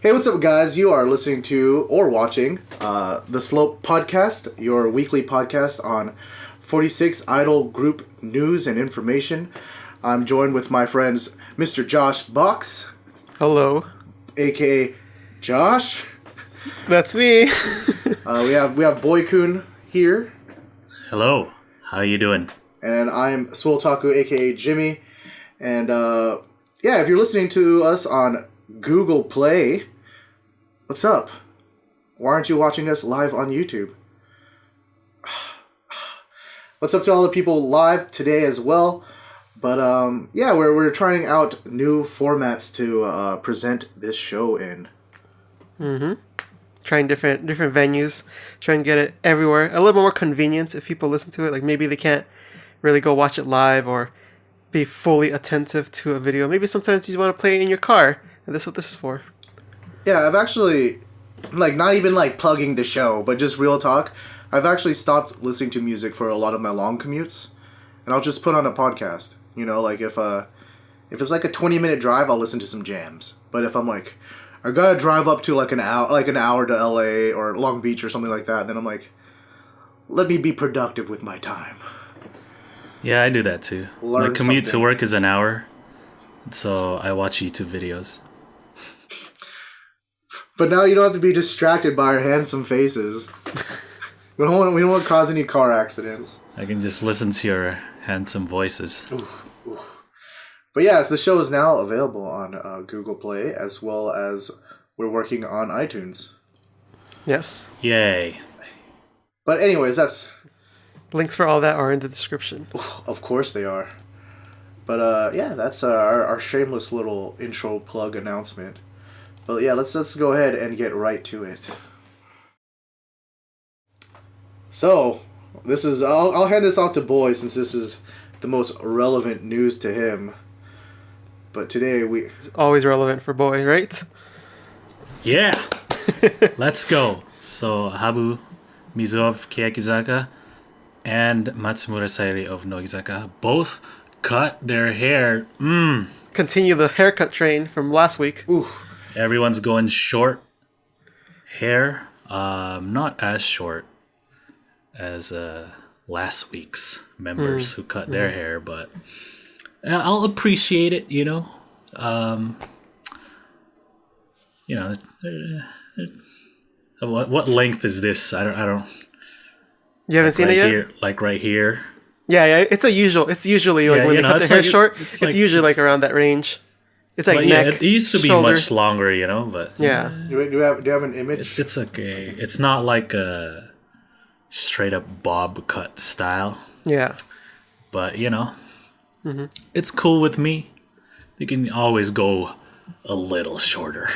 Hey, what's up, guys? You are listening to or watching the Slope Podcast, your weekly podcast on 46 Idol Group news and information. I'm joined with my friends, Mr. Josh Box. Hello. A.K.A. Josh. That's me. We have Boy-kun here. Hello. How you doing? And I'm Swoltaku, a.k.a. Jimmy. And, if you're listening to us on Google Play, what's up? Why aren't you watching us live on YouTube? What's up to all the people live today as well? But, we're trying out new formats to present this show in. Mm-hmm. Trying different venues. Trying to get it everywhere. A little more convenient if people listen to it. Like, maybe they can't really go watch it live or be fully attentive to a video. Maybe sometimes you just want to play it in your car. And that's what this is for. Yeah, I've actually, not even, plugging the show, but just real talk. I've actually stopped listening to music for a lot of my long commutes. And I'll just put on a podcast. You know, if it's a 20-minute drive, I'll listen to some jams. But if I'm I gotta drive up to an hour to LA or Long Beach or something like that, then I'm let me be productive with my time. Yeah, I do that too. My commute to work is an hour, so I watch YouTube videos. But now you don't have to be distracted by our handsome faces. We don't want to cause any car accidents. I can just listen to your handsome voices. Ooh. But yes, the show is now available on Google Play, as well as we're working on iTunes. Yes. Yay. But anyways, that's... Links for all that are in the description. Of course they are. But that's our shameless little intro plug announcement. But yeah, let's go ahead and get right to it. So, this is... I'll hand this off to Boy, since this is the most relevant news to him. But today It's always relevant for Boy, right? Yeah. Let's go. So, Habu Mizu of Keyakizaka and Matsumura Sayuri of Nogizaka both cut their hair. Continue the haircut train from last week. Ooh. Everyone's going short hair. Not as short as last week's members who cut their hair, but I'll appreciate it, what length is this? I don't. You haven't seen it yet? Here, right here. Yeah. It's usually when they cut their hair short. It's usually around that range. It's neck. Yeah, it used to be shoulder. much longer, but yeah. Do you have an image? It's okay. It's not like a straight up bob cut style. Yeah. But it's cool with me. You can always go a little shorter.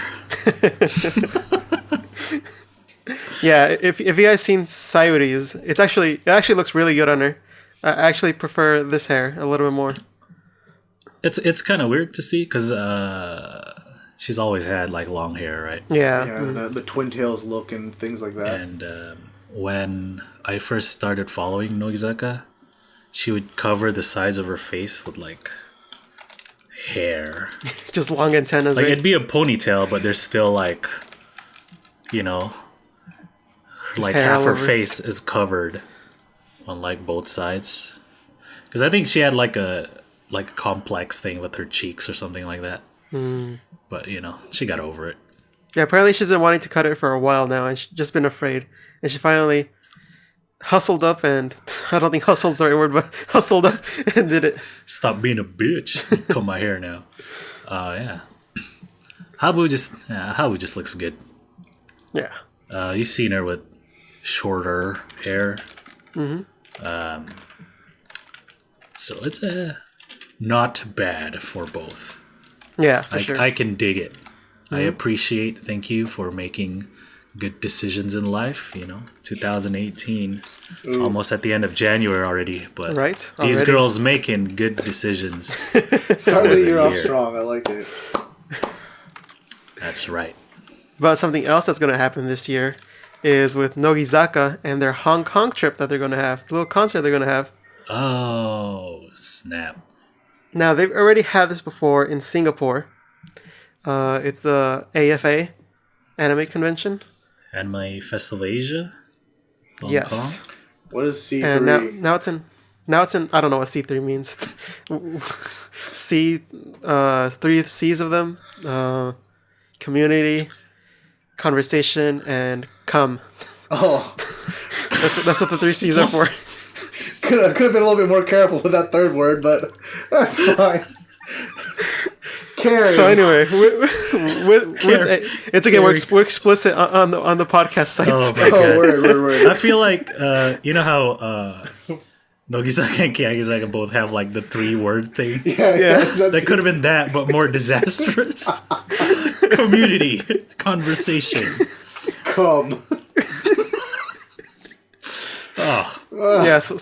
Yeah, if you guys seen Sayuri's, it actually looks really good on her. I actually prefer this hair a little bit more. It's kind of weird to see because she's always had long hair, right? Yeah. Yeah, the twin tails look and things like that. And when I first started following Nogizaka, she would cover the sides of her face with hair. Just long antennas, right? It'd be a ponytail, but there's still half her face is covered on both sides. Because I think she had a complex thing with her cheeks or something like that. But she got over it. Yeah, apparently she's been wanting to cut it for a while now, and she's just been afraid. And she finally hustled up, and I don't think hustled's the right word, but hustled up and did it. Stop being a bitch. Cut my hair now. Yeah. Habu just looks good. Yeah. You've seen her with shorter hair. So it's not bad for both. Yeah, for sure. I can dig it. I appreciate. Thank you for making good decisions in life. 2018, almost at the end of January already. But right? These girls making good decisions. Started the year off strong. I like it. That's right. But something else that's going to happen this year is with Nogizaka and their Hong Kong trip that they're going to have. The little concert they're going to have. Oh, snap. Now, they've already had this before in Singapore. It's the AFA anime convention. Anime Festival Asia. Hong Yes. Kong. What is C3? And now it's in. I don't know what C3 means. C, 3 C's of them. Community, conversation, and come. Oh, That's what the 3 C's are for. could have been a little bit more careful with that third word, but that's fine. Caring. So anyway, it's again we're explicit on the podcast sites. Oh my god! Word. I feel like you know how Nogizaka and Keyakizaka both have like the 3-word thing. Yeah. That could have been that, but more disastrous. Community, conversation. Come. Oh, Yeah. So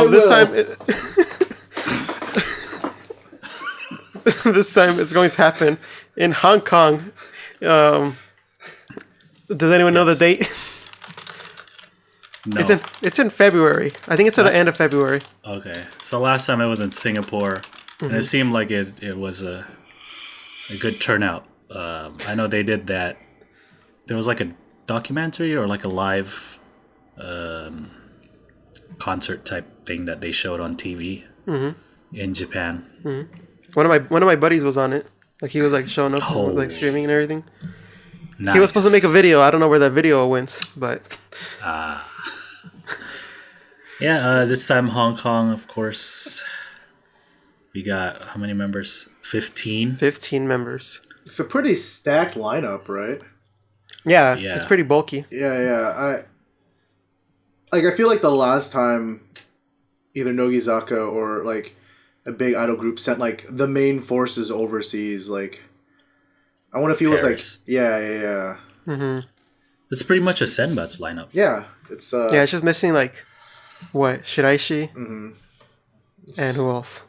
this time. This time it's going to happen in Hong Kong. Does anyone know the date? no. It's in February. I think it's at the end of February. Okay. So last time I was in Singapore, and it seemed like it was a good turnout. I know they did that. There was like a documentary or like a live concert type thing that they showed on TV in Japan. One of my buddies was on it. Like he was like showing up, like streaming and everything. Nice. He was supposed to make a video. I don't know where that video went, but yeah. This time Hong Kong, of course. We got how many members? 15. 15 members. It's a pretty stacked lineup, right? Yeah, Yeah. it's pretty bulky. Yeah. I feel like the last time either Nogizaka or like a big idol group sent like the main forces overseas, like I want to feel it's like yeah. It's pretty much a Senbat's lineup. Yeah, it's It's just missing like what Shiraishi and who else?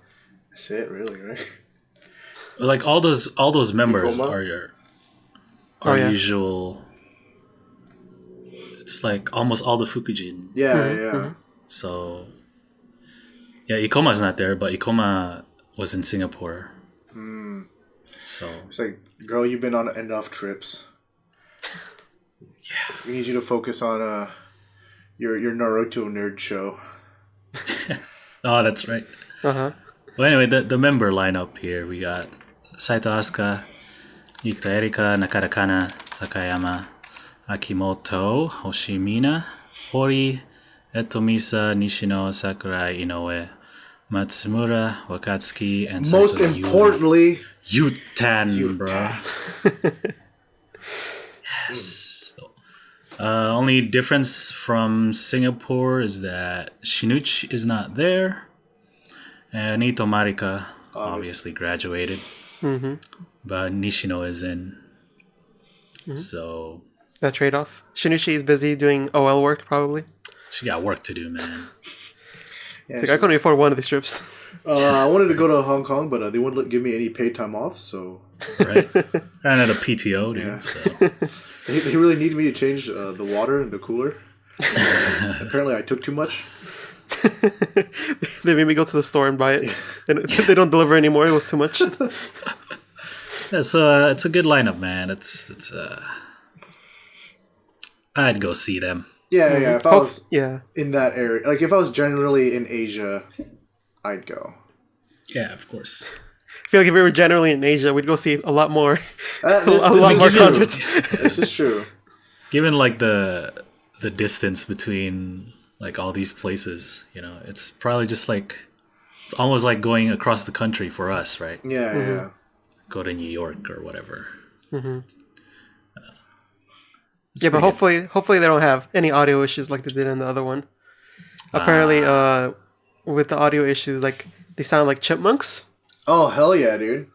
that's it, really, right? Like all those members Ikoma? are your yeah. usual. It's like almost all the Fukujin. Yeah. So yeah, Ikoma's not there, but Ikoma was in Singapore. So It's like, girl, you've been on enough trips. yeah, We need you to focus on your Naruto nerd show. oh that's right. Uh-huh. Well, anyway, the member lineup here, we got Saito Asuka, Yukita Erika, Nakada Kana, Takayama, Akimoto, Hoshimina, Hori, Etomisa, Nishino, Sakurai, Inoue, Matsumura, Wakatsuki, and Most Sato importantly, Yutan, bro. Yes. Only difference from Singapore is that Shinuchi is not there. And Nito Marika obviously graduated. But Nishino is in. So That trade-off. Shinichi is busy doing OL work probably. she got work to do, man. yeah, It's like I couldn't afford one of these trips. I wanted to go to Hong Kong, but they wouldn't give me any paid time off, so Right? Ran out of PTO, dude. Yeah. So. they really needed me to change the water in the cooler. Apparently, I took too much. They made me go to the store and buy it, and they don't deliver anymore. It was too much. Yeah, so it's a good lineup, man. It's I'd go see them. Yeah. If I was Yeah. in that area, like if I was generally in Asia, I'd go. Yeah, of course. I feel like if we were generally in Asia, we'd go see a lot more, This a lot is more true. concerts. This is true. Given like the distance between like all these places, you know, it's probably just like it's almost like going across the country for us, right? Yeah. Go to New York or whatever. Yeah, but hopefully they don't have any audio issues like they did in the other one. Apparently, with the audio issues, like they sound like chipmunks. Oh hell yeah, dude.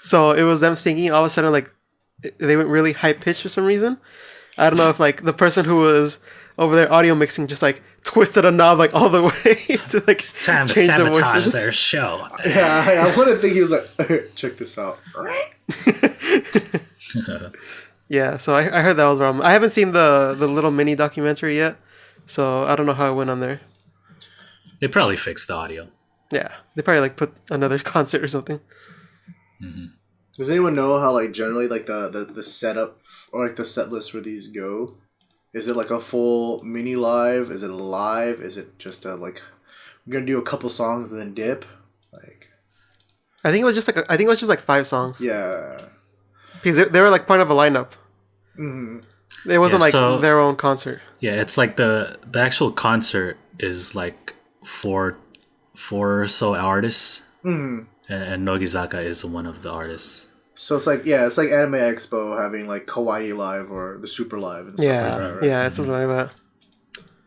So it was them singing. All of a sudden, like they went really high pitched for some reason. I don't know if like the person who was over there audio mixing just like twisted a knob like all the way to like Time to change the sabotage voices. their show. Yeah, I wouldn't think he was like, check this out. Yeah, so I heard that was a problem. I haven't seen the little mini documentary yet, so I don't know how it went on there. They probably fixed the audio. Yeah, they probably like put another concert or something. Does anyone know how like generally like the setup or like the set list for these go? Is it like a full mini live? Is it a live? Is it just a like we're gonna do a couple songs and then dip? Like I think it was just like 5 songs. yeah. Because they were like part of a lineup. Mm-hmm. It wasn't their own concert. Yeah, it's like the actual concert is like four or so artists, and Nogizaka is one of the artists. So it's like it's like Anime Expo having like Kawaii Live or the Super Live and stuff like that, right? Yeah, it's something like that.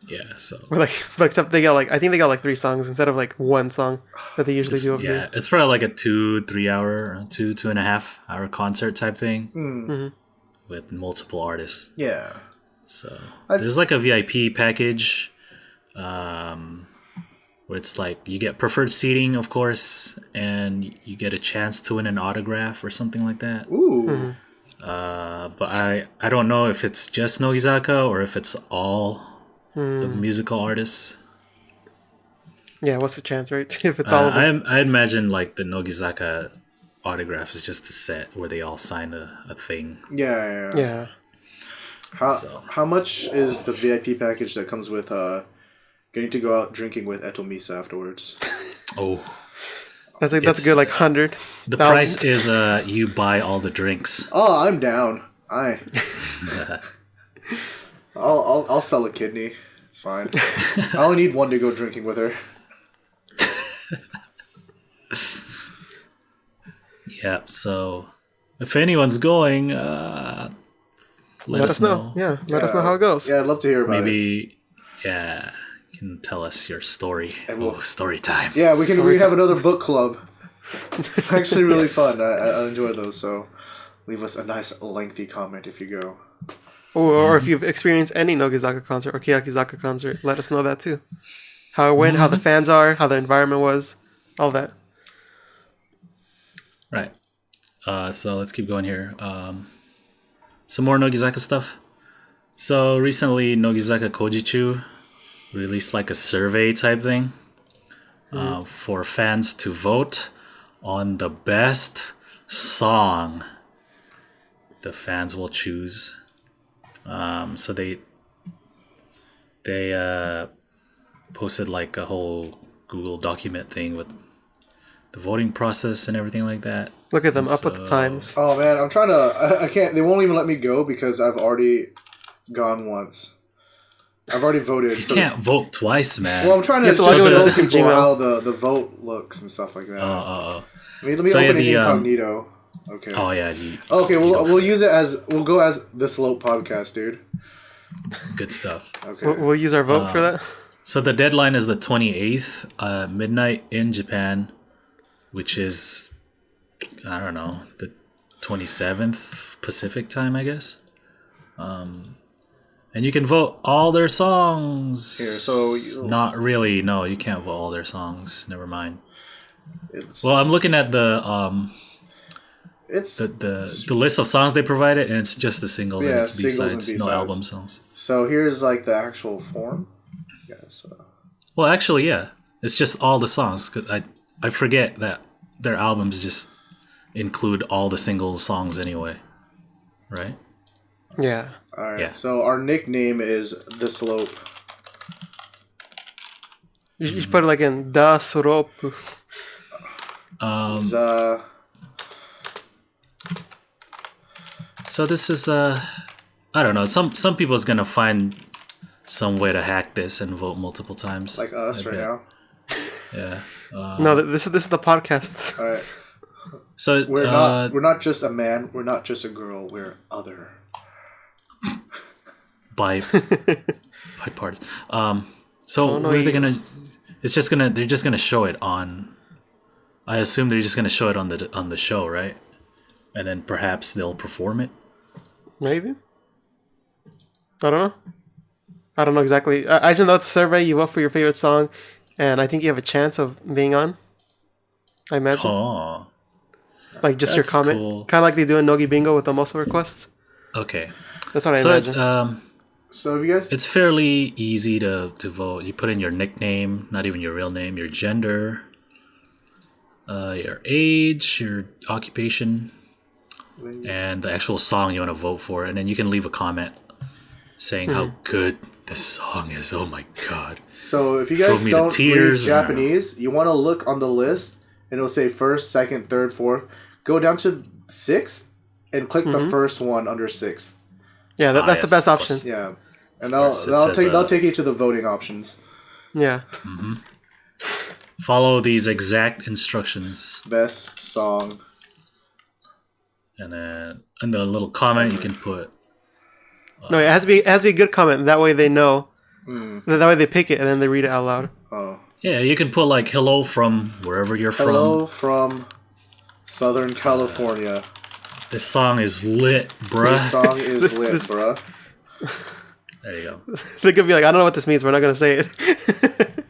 Yeah, so Or like, but except they got like I think they got like 3 songs instead of like one song that they usually do over here. It's probably like a 2-3 hour, 2.5 hour concert type thing with multiple artists. Yeah. So there's like a VIP package, where it's like you get preferred seating, of course, and you get a chance to win an autograph or something like that. Ooh. But I don't know if it's just Nogizaka or if it's all the musical artists. Yeah, what's the chance, right? If it's all of them. I imagine like the Nogizaka autograph is just a set where they all sign a thing. Yeah. How much is the VIP package that comes with getting to go out drinking with Etomisa afterwards? Oh, that's a good like 100. The price is you buy all the drinks. Oh, I'm down. I'll sell a kidney. It's fine. I only need one to go drinking with her. Yeah. So if anyone's going, let us know. Yeah, let us know how it goes. Yeah, I'd love to hear about it. Maybe, you can tell us your story. Story time. Yeah, we have another book club. It's actually really fun. I enjoy those. So leave us a nice lengthy comment if you go. Or if you've experienced any Nogizaka concert or Keyakizaka concert, let us know that too. How it went, how the fans are, how the environment was, all that. Right. So let's keep going here. Some more Nogizaka stuff. So recently, Nogizaka Koujichuu released like a survey type thing for fans to vote on the best song the fans will choose. So they posted like a whole Google document thing with the voting process and everything like that. Look at them up with the times. Oh man, I'm trying to. I can't. They won't even let me go because I've already gone once. I've already voted. You can't vote twice, man. Well, I'm trying to show people how the vote looks and stuff like that. Let me open it incognito. Okay. Oh yeah. Okay, we'll use it as we'll go as the Slope Podcast, dude. Good stuff. Okay. We'll use our vote for that. So the deadline is the 28th, midnight in Japan, which is I don't know, the 27th Pacific time, I guess. And you can vote all their songs. Here, so not really. No, you can't vote all their songs. Never mind. Well, I'm looking at the list of songs they provided, and it's just the singles and it's B-sides, no album songs. So here's like the actual form. Yeah. So. Well, actually, yeah, it's just all the songs. 'Cause I forget that their albums just include all the single songs anyway, right? Yeah. All right. Yeah. So our nickname is the Slope. You should put it like in Da Soropu. So this is I don't know. Some people's gonna find some way to hack this and vote multiple times. Like us right now. Yeah. No, this is the podcast. All right. So we're not just a man. We're not just a girl. We're other. by parts. So where are they gonna? They're just gonna show it on. I assume they're just gonna show it on the show, right? And then perhaps they'll perform it. Maybe. I don't know exactly. I just know it's a survey. You vote for your favorite song, and I think you have a chance of being on. I imagine. Oh. Like just your comment, cool. Kind of like they do in Nogi Bingo with the most requests. Okay. That's what I imagine. So if you guys, it's fairly easy to vote. You put in your nickname, not even your real name, your gender, your age, your occupation, and the actual song you want to vote for, and then you can leave a comment saying how good this song is. Oh my god! So if you guys Drove me to don't tears. read Japanese, you want to look on the list, and it'll say first, second, third, fourth. Go down to sixth, and click the first one under sixth. Yeah, that's the best option. Yeah, and they'll take you to the voting options. Yeah. Follow these exact instructions. Best song. And then in the little comment you can put. No, it has to be a good comment. That way they know. That way they pick it and then they read it out loud. Oh. Yeah, you can put like hello from wherever you're from. Hello from Southern California. This song is lit, bruh. This song is lit, bruh. There you go. They could be like, I don't know what this means. We're not gonna say it.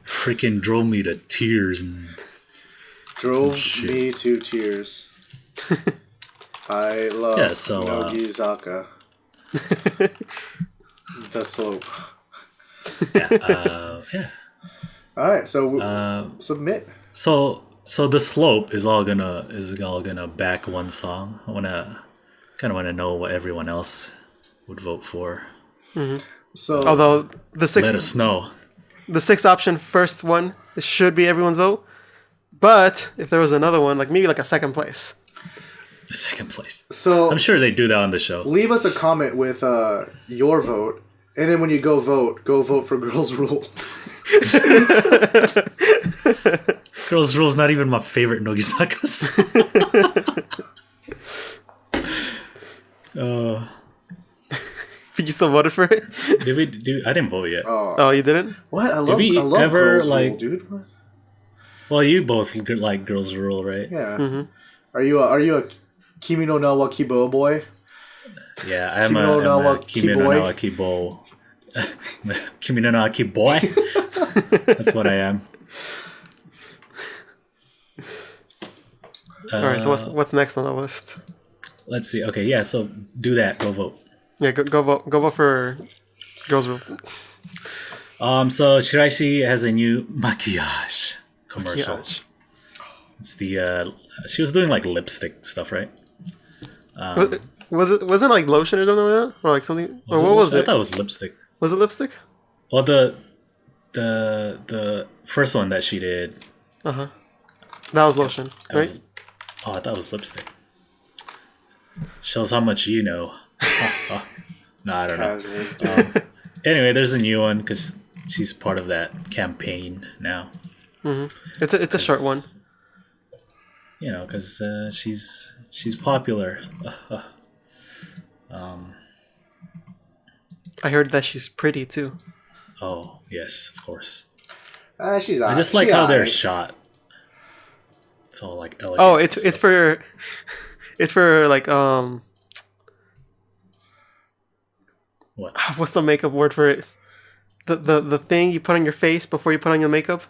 Freaking drove me to tears and drove me to tears. I love Nogizaka. The slope. Yeah. All right, so submit. So the slope is all gonna back one song. I kind of wanna know what everyone else would vote for. So although let us know. The sixth option, first one, it should be everyone's vote. But if there was another one, like maybe like a second place. Second place. So I'm sure they do that on the show. Leave us a comment with your vote, and then when you go vote for Girls Rule. Girls Rule's not even my favorite Nogizakas. But you still voted for it? I didn't vote yet. Oh, you didn't? What? I love Girls Rule, dude. What? Well, you both like Girls Rule, right? Yeah. Are you a Kimi no Na wa Kibo boy? Yeah, I'm a Kimi no Na wa Kibo. Kimi no Na wa Kiboy. That's what I am. All right. So what's next on the list? Let's see. Okay, yeah. So do that. Go vote. Yeah, go vote. Go vote for Girls Rule. So Shiraishi has a new Maquillage commercial. It's the she was doing like lipstick stuff, right? Wasn't like lotion or something like that, or like something? Or what was it? I thought it was lipstick. Was it lipstick? Well, the first one that she did. That was lotion, right? I thought it was lipstick. Shows how much you know. No, I don't know. Anyway, there's a new one because she's part of that campaign now. It's a short one. You know, because she's popular. I heard that she's pretty too. Oh yes, of course. She's. I just like how they're shot. It's all like elegant. Oh, it's for like What? What's the makeup word for it? The thing you put on your face before you put on your makeup.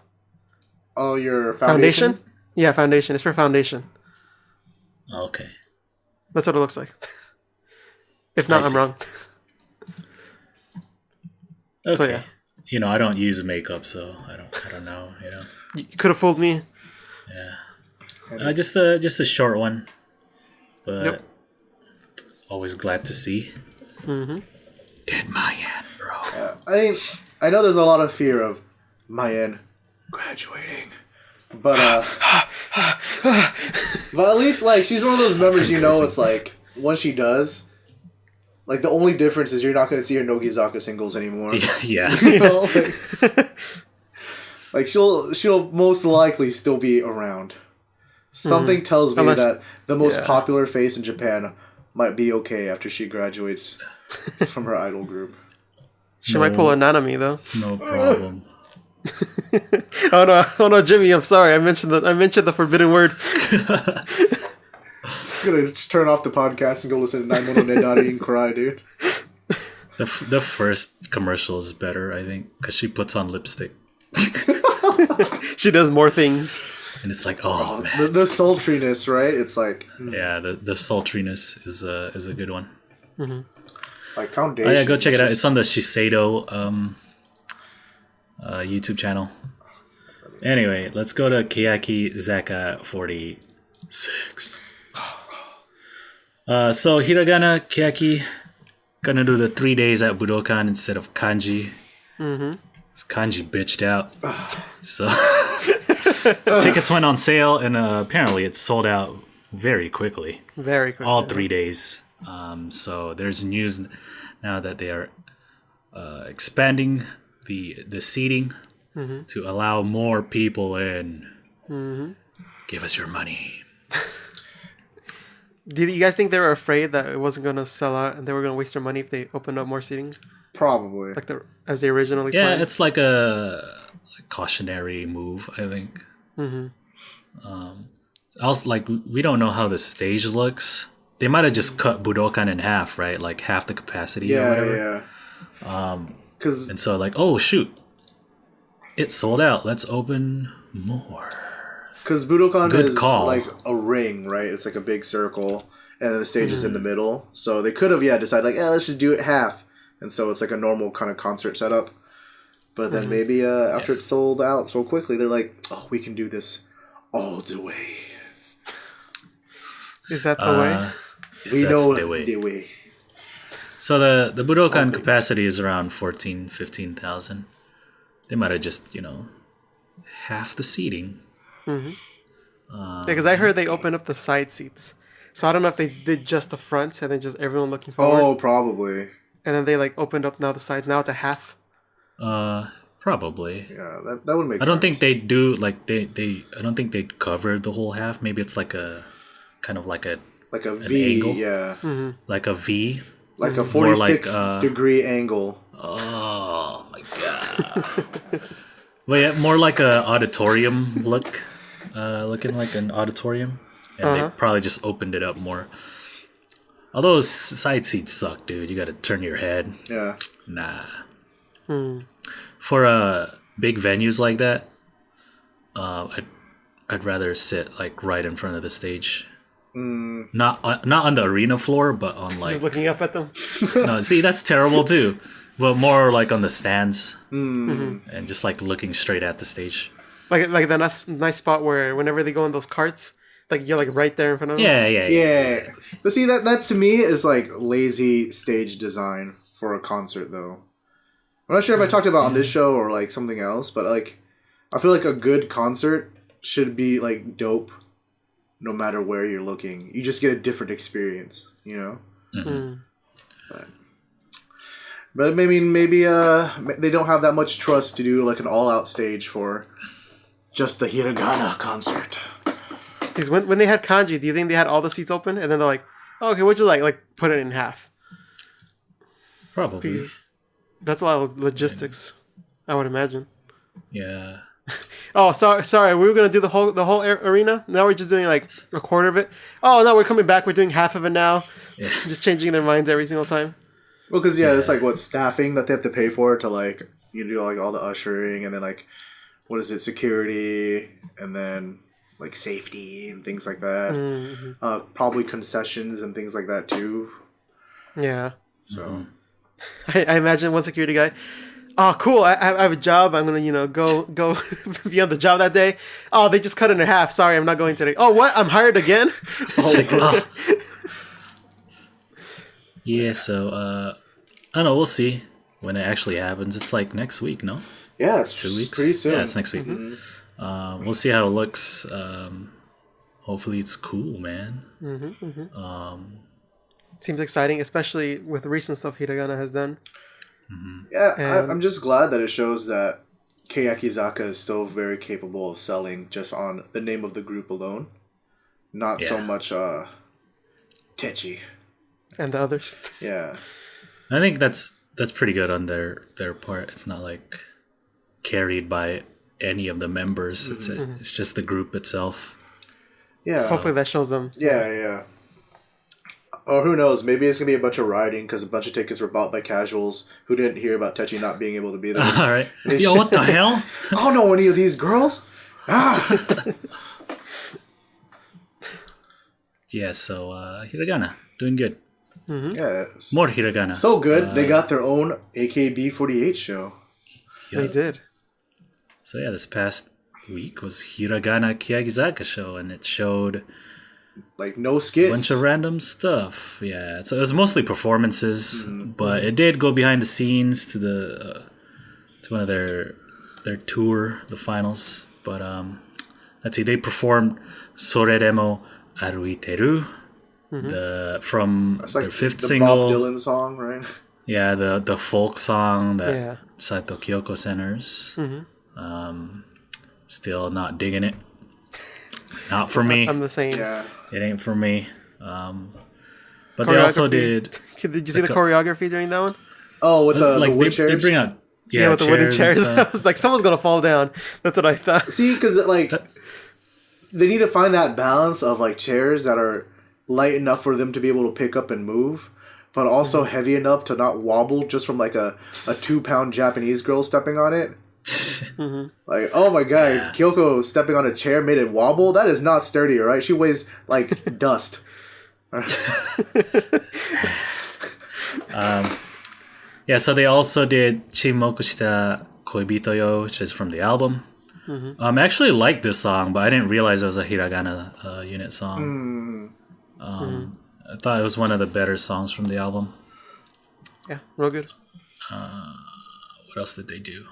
Oh, your foundation? Yeah, foundation. It's for foundation. Okay. That's what it looks like. If not, I'm wrong. Okay. So, yeah. You know, I don't use makeup, so I don't know. You know. You could have fooled me. Yeah. Just a short one, but always glad to see. Dead Mayan, bro. I know there's a lot of fear of Mayan graduating, but but at least like she's one of those members, you know, it's like once she does, like the only difference is you're not going to see her Nogizaka singles anymore. Yeah. You know, like she'll most likely still be around. Something tells me that the most popular face in Japan might be okay after she graduates from her idol group. She might pull a Nanami though. No problem. Oh no, Jimmy! I'm sorry. I mentioned the forbidden word. Just gonna turn off the podcast and go listen to 911 Nedari and cry, dude. The first commercial is better, I think, because she puts on lipstick. She does more things. And it's like, oh man, the sultriness, right? It's like yeah, the sultriness is a good one. Like foundation. Oh yeah, go check it out. It's on the Shiseido YouTube channel. Anyway, let's go to Keyakizaka 46. So Hiragana Keyaki gonna do the 3 days at Budokan instead of kanji. Kanji bitched out. So tickets went on sale, and apparently it sold out very quickly. Very quickly. All 3 days. So there's news now that they are expanding the seating to allow more people in. Give us your money. Did you guys think they were afraid that it wasn't going to sell out and they were going to waste their money if they opened up more seating? Probably. Like as they originally Yeah, planned? it's like a cautionary move, I think. Also, like, we don't know how the stage looks. They might have just cut Budokan in half, right? Like half the capacity or whatever. Yeah. And so, like, oh shoot, it sold out. Let's open more. Because Budokan Good is call. like a ring, right? It's like a big circle, and then the stage is in the middle. So they could have, decided like, let's just do it half. And so it's like a normal kind of concert setup. But then maybe after it sold out so quickly, they're like, oh, we can do this all the way. Is that the way? We know the way. the way. So the Budokan capacity is around 15,000. They might have just, half the seating. Because I heard they opened up the side seats. So I don't know if they did just the front and then just everyone looking forward. Oh, probably. And then they like opened up now the sides. Now it's a half. Probably. Yeah, that would make sense. I don't think they do, like, they I don't think they covered the whole half. Maybe it's like a kind of like a V, angle? yeah. like a V. Like a 46 like, degree angle. Oh my god. But yeah, more like a auditorium look. Looking like an auditorium. And they probably just opened it up more. Although side seats suck, dude. You gotta turn your head. Yeah. Nah. For big venues like that, I'd rather sit like right in front of the stage. Not on the arena floor, but on like Just looking up at them. no. See, that's terrible too. But more like on the stands and just like looking straight at the stage. Like the nice spot where whenever they go in those carts, like you're like right there in front of them. Yeah. Yeah. But see, that to me is like lazy stage design for a concert, though. I'm not sure if I talked about on this show or like something else, but like I feel like a good concert should be like dope no matter where you're looking. You just get a different experience, But maybe they don't have that much trust to do like an all-out stage for just the Hiragana concert. Because when they had kanji, do you think they had all the seats open and then they're like, oh, okay, what'd you like put it in half? Probably. Because that's a lot of logistics, I would imagine. Yeah. Oh, sorry. We were gonna do the whole arena. Now we're just doing like a quarter of it. Oh no, we're coming back. We're doing half of it now. Yeah. Just changing their minds every single time. Well, because it's like what staffing that they have to pay for to like do like all the ushering and then like what is it, security, and then like safety and things like that. Probably concessions and things like that too. Yeah. So I imagine one security guy. Oh, cool! I have a job. I'm gonna, go be on the job that day. Oh, they just cut it in half. Sorry, I'm not going today. Oh, what? I'm hired again? Yeah. So I don't know. We'll see when it actually happens. It's like next week, no? yeah, it's 2 weeks. pretty soon. Yeah, it's next week. We'll see how it looks. Hopefully, it's cool, man. Seems exciting, especially with the recent stuff Hiragana has done. Yeah, I'm just glad that it shows that Keyakizaka is still very capable of selling just on the name of the group alone. Not so much Techi. And the others. Yeah. I think that's pretty good on their part. It's not like carried by any of the members. It's just the group itself. Yeah. So hopefully that shows them. Yeah. Or who knows, maybe it's going to be a bunch of rioting because a bunch of tickets were bought by casuals who didn't hear about Techi not being able to be there. All right. Yo, what the hell? I don't know any of these girls. Yeah, so Hiragana, doing good. Yeah. More Hiragana. So good, they got their own AKB48 show. Yeah. They did. So yeah, this past week was Hiragana Keyakizaka show, and it showed like no skits. Bunch of random stuff. Yeah, so it was mostly performances, but it did go behind the scenes to the to one of their tour, the finals. But let's see, they performed "Soreremo Aruiteru," from It's like their fifth the single. Bob Dylan song, right? Yeah, the folk song that Yeah. Sato Kyoko centers. Still not digging it. Not for me. I'm the same. Yeah. It ain't for me. But they also did. Did you see the choreography during that one? Oh, with the Like wood they chairs. bring out With the wooden and chairs. I stuff. was like, someone's gonna fall down. That's what I thought. See, because like they need to find that balance of like chairs that are light enough for them to be able to pick up and move, but also heavy enough to not wobble just from like a 2-pound Japanese girl stepping on it. Like, oh my god, Kyoko stepping on a chair made it wobble? That is not sturdy, alright? She weighs like dust. Yeah, so they also did Chimoku shita Koibito yo, which is from the album. I actually liked this song, but I didn't realize it was a Hiragana unit song. I thought it was one of the better songs from the album. Yeah, real good. What else did they do?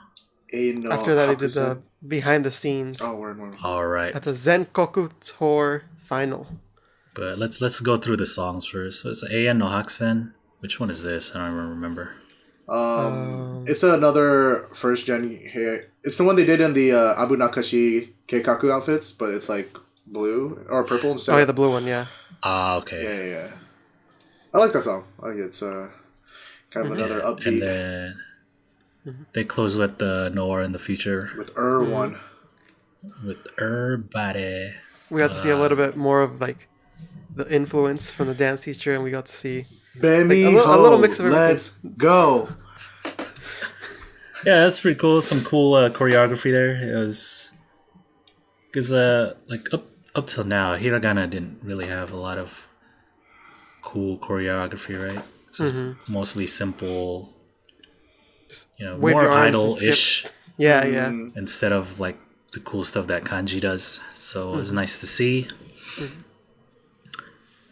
After that, they did the behind the scenes Oh, word. All right, at the Zenkoku Tour final. but let's go through the songs first. So it's Eian no Hakusen. Which one is this? I don't even remember. It's another first gen. It's the one they did in the Abu Nakashi Keikaku outfits, but it's like blue or purple instead. Oh yeah, the blue one. Yeah. Ah, okay. Yeah. I like that song. I think it's kind of another upbeat And then they close with the Noir in the Future with one. with Body. We got to see a little bit more of like the influence from the dance teacher, and we got to see Benny a little mix of everything. Let's go. Yeah, that's pretty cool. Some cool choreography there. It was because like up till now, Hiragana didn't really have a lot of cool choreography, right? It was mostly simple, wave more your arms and idol-ish Yeah, yeah. instead of like the cool stuff that kanji does. So it was nice to see.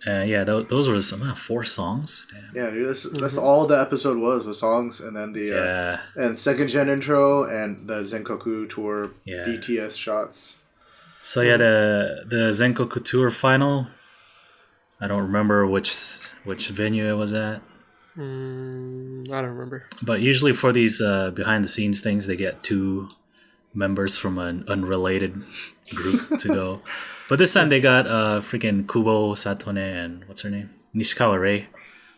Yeah, those were some 4 songs. Damn. Yeah, dude, that's all the episode was songs, and then the and second gen intro and the Zenkoku tour BTS shots. So yeah, the Zenkoku tour final. I don't remember which venue it was at. I don't remember. But usually for these behind the scenes things, they get 2 members from an unrelated group to go. But this time they got freaking Kubo Satone and what's her name? Nishikawa Rei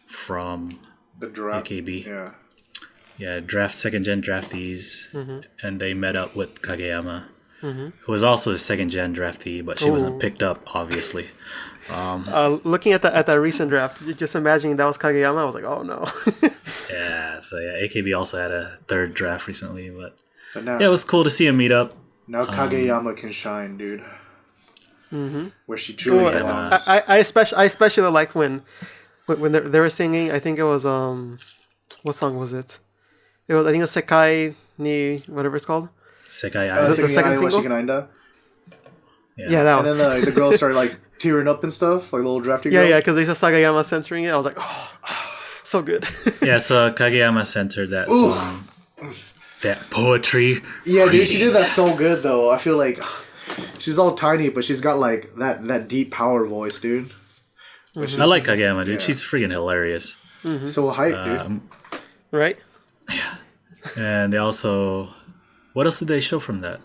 from The draft. AKB. Yeah. Yeah, second gen draftees. And they met up with Kageyama, who was also a second gen draftee, but she wasn't picked up, obviously. Looking at that recent draft, just imagining that was Kageyama, I was like, oh no. Yeah, so yeah, AKB also had a 3rd draft recently, but now, yeah, it was cool to see him meet up. Now Kageyama can shine, dude. Where she truly belongs. I especially liked when they were singing. I think it was what song was it? I think it was Sekai ni whatever it's called. Sekai the second single? Yeah, that one. And then the girls started like tearing up and stuff, like little drafty girls. Yeah, because they saw Sagayama censoring it. I was like, oh so good. Yeah, so Kageyama centered that song. That poetry. Yeah, dude, she did that so good though. I feel like she's all tiny, but she's got like that deep power voice, dude. I like Kageyama, dude. She's freaking hilarious. So hype, dude. Right? And they also, what else did they show from that?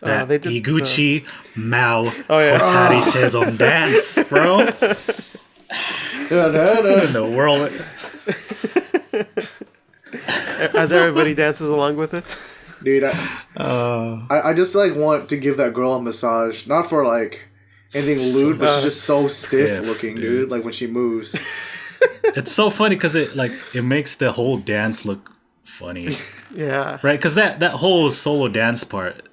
That they did Iguchi Mao yeah. Hotari Seizon dance, bro. In the world. As everybody dances along with it. Dude, I just like want to give that girl a massage, not for like anything lewd, but she's just so stiff looking, dude. Like when she moves. It's so funny because it makes the whole dance look funny, Yeah. right? Because that whole solo dance part,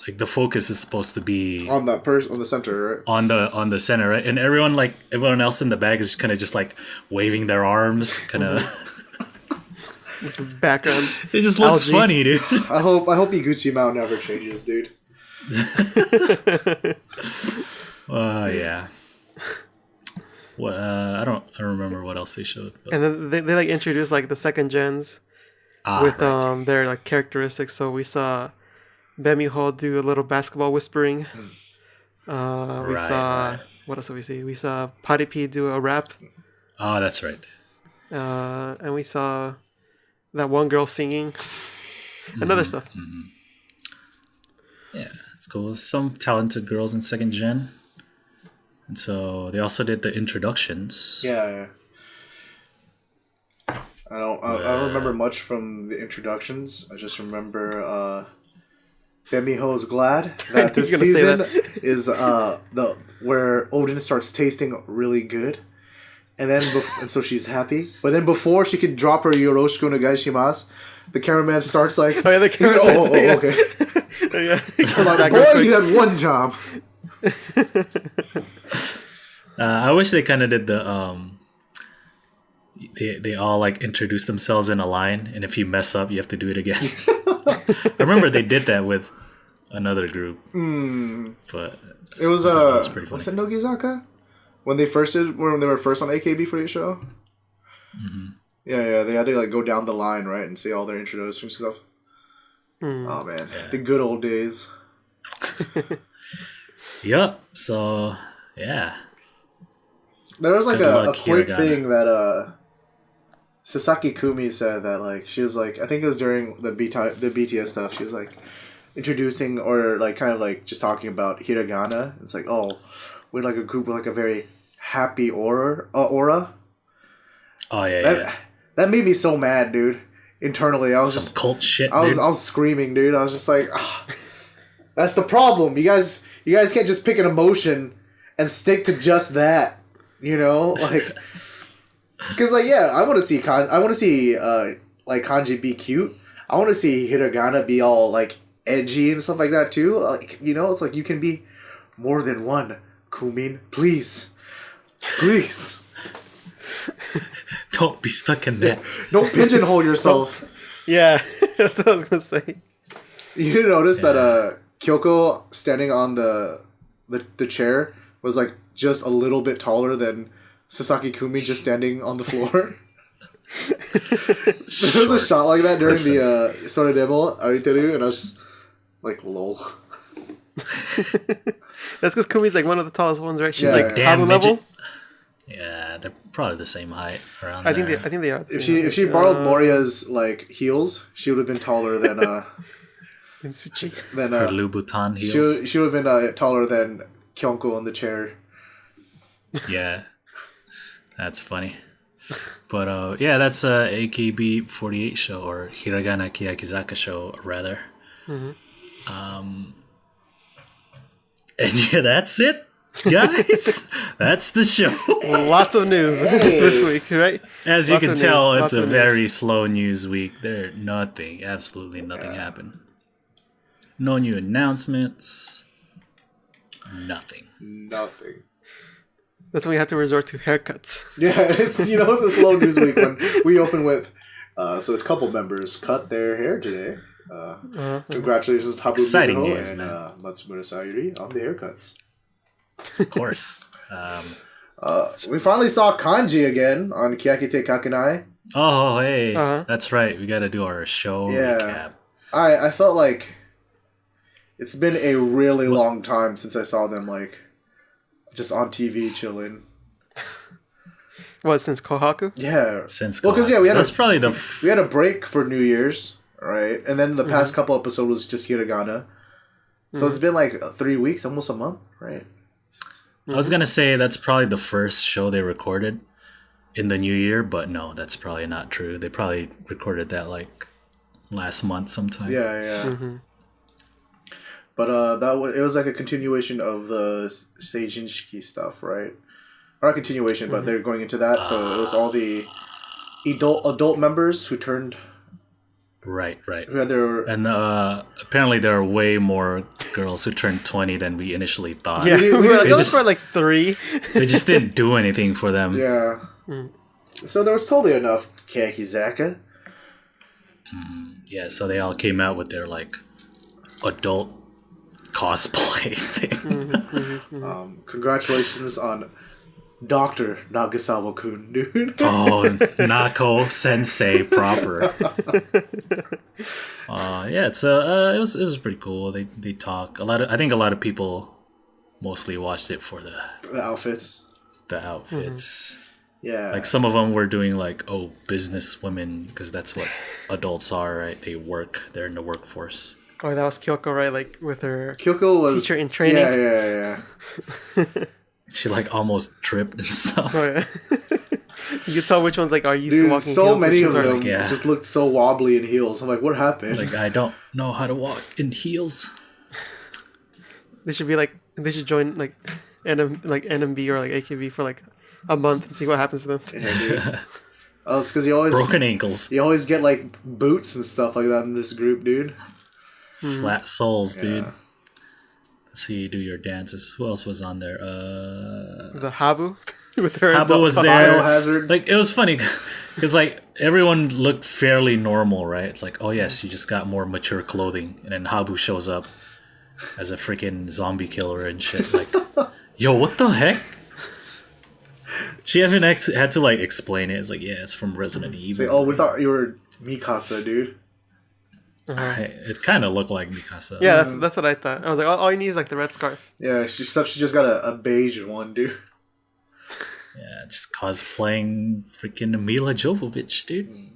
like the focus is supposed to be on that person on the center, right? on the center, right? And everyone else in the bag is kind of just like waving their arms, kind of. Background. It just looks Algae. funny, dude. I hope Iguchi Mao never changes, dude. Yeah. What I don't remember what else they showed. But. And then they like introduced like the second gens with their like characteristics. So we saw Bemiho do a little basketball whispering. We saw what else did we see? We saw Patty P do a rap. Oh, that's right. And we saw that one girl singing and other stuff. Mm-hmm. Yeah, it's cool. Some talented girls in second gen. And so they also did the introductions. Yeah. I don't remember much from the introductions. I just remember Bemiho's glad that this season is where Odin starts tasting really good. And then and so she's happy. But then before she could drop her Yoroshiku no Gaishimasu, the cameraman starts like, okay. I'm like, boy, you had one job. I wish they kind of did the they all like introduce themselves in a line, and if you mess up, you have to do it again. I remember they did that with another group, but it was pretty funny. Was it Nogizaka when they were first on AKB48 show? Mm-hmm. Yeah, they had to like go down the line, right, and see all their introductions and stuff. Oh man, the good old days. Yep. So yeah, there was like a quick thing that Sasaki Kumi said that like she was like, I think it was during the BTS stuff. She was like introducing or like kind of like just talking about hiragana. It's like, oh, we're like a group with like a very happy aura. Oh yeah, that made me so mad, dude. Internally, I was some just cult shit. I was screaming, dude. I was just like, that's the problem. You guys can't just pick an emotion and stick to just that. You know, like, because like I want to see like kanji be cute. I want to see hiragana be all like edgy and stuff like that too. Like, you know, it's like you can be more than one. Kumin, please. Don't be stuck in that. Don't pigeonhole yourself. Yeah, that's what I was gonna say. You notice that Kyoko standing on the chair was like just a little bit taller than Sasaki Kumi just standing on the floor. There was a shot like that during the Sonodemo Ariteru, and I was just like, lol. That's because Kumi's like one of the tallest ones, right? She's like damn level. Yeah, they're probably the same height around. I think they are. If she borrowed Moria's like heels, she would have been taller than her Louboutin heels. She would have been taller than Kyoko on the chair. Yeah, that's funny. But that's a AKB48 show, or Hiragana Keyakizaka show rather. Mm-hmm. And yeah, that's it, guys. That's the show. Lots of news this week, right? As you can tell, it's a very slow news week. Absolutely nothing happened. No new announcements. Nothing. That's when we have to resort to haircuts. Yeah, it's a slow news week when we open with so a couple members cut their hair today. Congratulations to Habu Mizuho and Matsumura Sayuri on the haircuts. Of course. We finally saw Kanji again on Keyakite Kakenai. Oh, hey. That's right. We got to do our show recap. I felt like it's been a really long time since I saw them like just on TV chilling. What, since Kohaku? Yeah. Since Kohaku. Because we had a break for New Year's, right? And then the past couple episodes was just hiragana. So it's been like 3 weeks, almost a month, right? I was gonna say that's probably the first show they recorded in the new year, but no, that's probably not true. They probably recorded that like last month sometime. Yeah. Mm-hmm. But it was like a continuation of the Seijinshiki stuff, right? Or not continuation, but they're going into that. So it was all the adult members who turned. Right. Who had their... And apparently there are way more girls who turned 20 than we initially thought. Yeah, we were like, those were like 3. They just didn't do anything for them. Yeah. So there was totally enough Keyakizaka. Yeah, so they all came out with their like adult cosplay thing. Congratulations on Dr. Nagasawa-kun, dude. Oh, Nako Sensei proper. Yeah, so it was pretty cool. They talk a lot. I think a lot of people mostly watched it for the outfits. The outfits. Yeah. Like some of them were doing like, oh, business women, because that's what adults are, right? They work. They're in the workforce. Oh, that was Kyoko, right? Like with her Kyoko was teacher in training. Yeah. She like almost tripped and stuff. Oh, yeah. You can tell which ones like are used to walking so heels. many of them just looked so wobbly in heels. I'm like, what happened? Like, I don't know how to walk in heels. They should be like, they should join like NMB or like AKB for like a month and see what happens to them. Yeah, dude. Oh, it's because you always broken ankles. You always get like boots and stuff like that in this group, dude. Flat soles, dude. That's how you do your dances. Who else was on there? The Habu. With her Habu was there. Biohazard. Like, it was funny because like everyone looked fairly normal, right? It's like, oh yes, you just got more mature clothing, and then Habu shows up as a freaking zombie killer and shit. Like, yo, what the heck? She even had to like explain it. It's like, yeah, it's from Resident Evil. Like, oh, we thought you were Mikasa, dude. Right. It kind of looked like Mikasa. Yeah, that's what I thought. I was like, all you need is like the red scarf. Yeah, she just got a beige one, dude. Yeah, just cosplaying freaking Mila Jovovich, dude.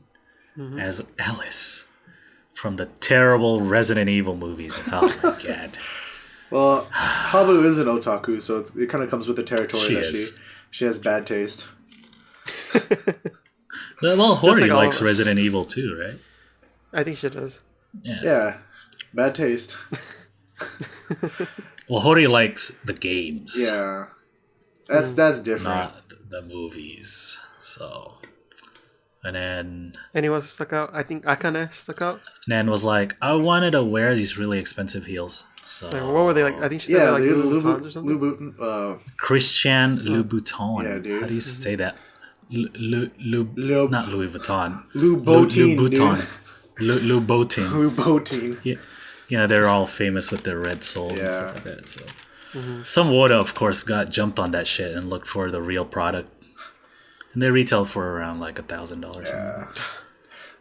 As Alice from the terrible Resident Evil movies. Oh my god. Well, Habu is an otaku, so it kind of comes with the territory she has bad taste. Well, Hori like likes Resident Evil too, right? I think she does. Yeah, bad taste. Well, Hori likes the games. Yeah, that's different. Not the movies. So, and then anyone stuck out? I think Akane stuck out. Nan was like, I wanted to wear these really expensive heels. So like, what were they like? I think she said they're like Louboutins or something. Christian Louboutin. Yeah, dude. How do you say that? Not Louis Vuitton. Louboutin. Louboutin. Yeah, they're all famous with their red soles and stuff like that. So, some Woda, of course, got jumped on that shit and looked for the real product, and they retail for around like $1,000. Yeah.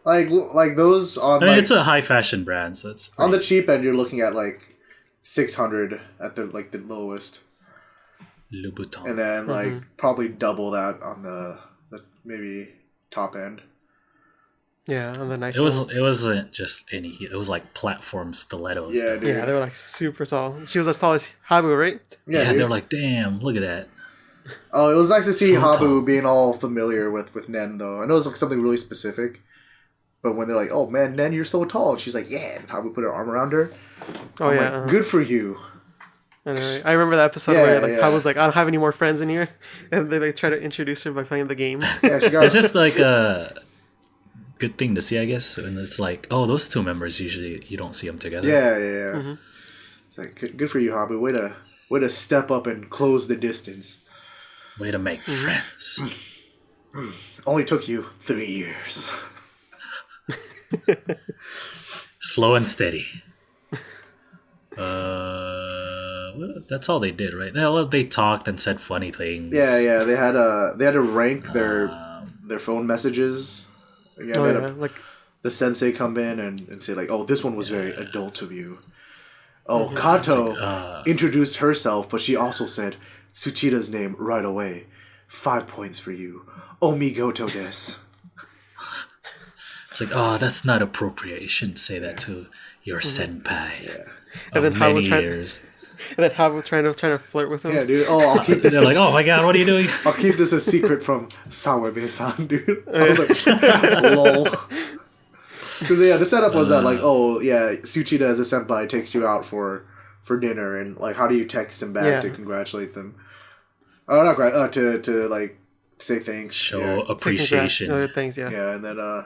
Like those on. I mean, it's a high fashion brand, so it's on the cheap end. You're looking at like 600 at the lowest. Louboutin. And then like probably double that on the maybe top end. Yeah, on the nice. It wasn't just any. It was like platform stilettos. Yeah, dude. Yeah, they were like super tall. She was as tall as Habu, right? Yeah, they're like, damn, look at that. Oh, it was nice to see So Habu tall. being all familiar with Nen, though. I know it's like something really specific, but when they're like, "Oh man, Nen, you're so tall," and she's like, "Yeah," and Habu put her arm around her. Oh, I'm yeah. like, good for you. Anyway, I remember that episode where like Habu's like, "I don't have any more friends in here," and they like try to introduce her by playing the game. Yeah, she got. It's just like a good thing to see, I guess. And it's like, oh, those two members usually you don't see them together. Yeah. It's like good for you, Habu. Way to step up and close the distance. Way to make friends. Only took you 3 years. Slow and steady. That's all they did, right? Well, they talked and said funny things. Yeah. They had to rank their phone messages. Yeah, like the sensei come in and say like, "Oh, this one was very adult of you." Oh, Kato introduced herself, but she also said Tsuchida's name right away. 5 points for you, Omigoto desu. It's like, oh, that's not appropriate. You shouldn't say that to your senpai. Yeah. And then many years. And then Habu trying to flirt with him. Yeah, dude. Oh, I'll keep this. They're like, oh my god, what are you doing? I'll keep this a secret from Sawebe-san, dude. I was like, lol. Because the setup was that like, oh yeah, Tsuchida as a senpai takes you out for dinner, and like, how do you text him back to congratulate them? Oh, not to like say thanks, show appreciation. Thanks, yeah. Yeah, and then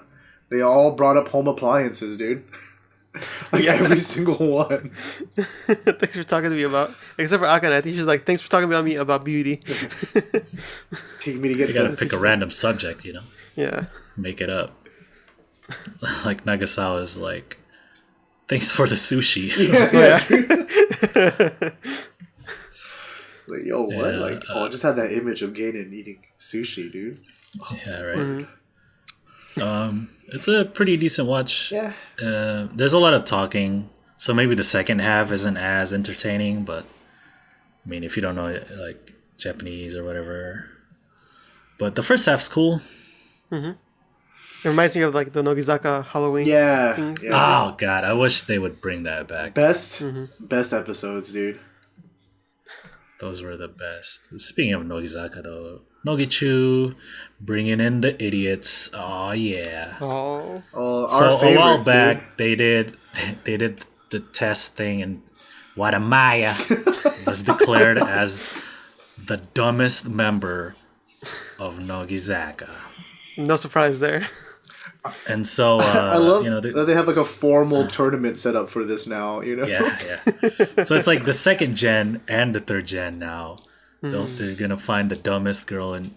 they all brought up home appliances, dude. Like every single one. Thanks for talking to me about. Except for Akane, I think she's like, thanks for talking about me about beauty. Take me to get. You gotta pick a random subject, you know. Yeah. Make it up. Like Nagasawa is like, thanks for the sushi. Yeah. Like, yo, what? Like, I just had that image of Gaiden eating sushi, dude. Yeah, right. It's a pretty decent watch. Yeah. There's a lot of talking, so maybe the second half isn't as entertaining. But I mean, if you don't know like Japanese or whatever, but the first half's cool. It reminds me of like the Nogizaka Halloween. Yeah. Things. Yeah. Oh god, I wish they would bring that back. Best episodes, dude. Those were the best. Speaking of Nogizaka, though, Nogizachoo bringing in the idiots. Oh yeah. Oh. So a while back, they did the test thing, and Watamaya was declared as the dumbest member of Nogizaka. No surprise there. And so I love that they have like a formal tournament set up for this now. Yeah. So it's like the second gen and the third gen now. They're gonna find the dumbest girl and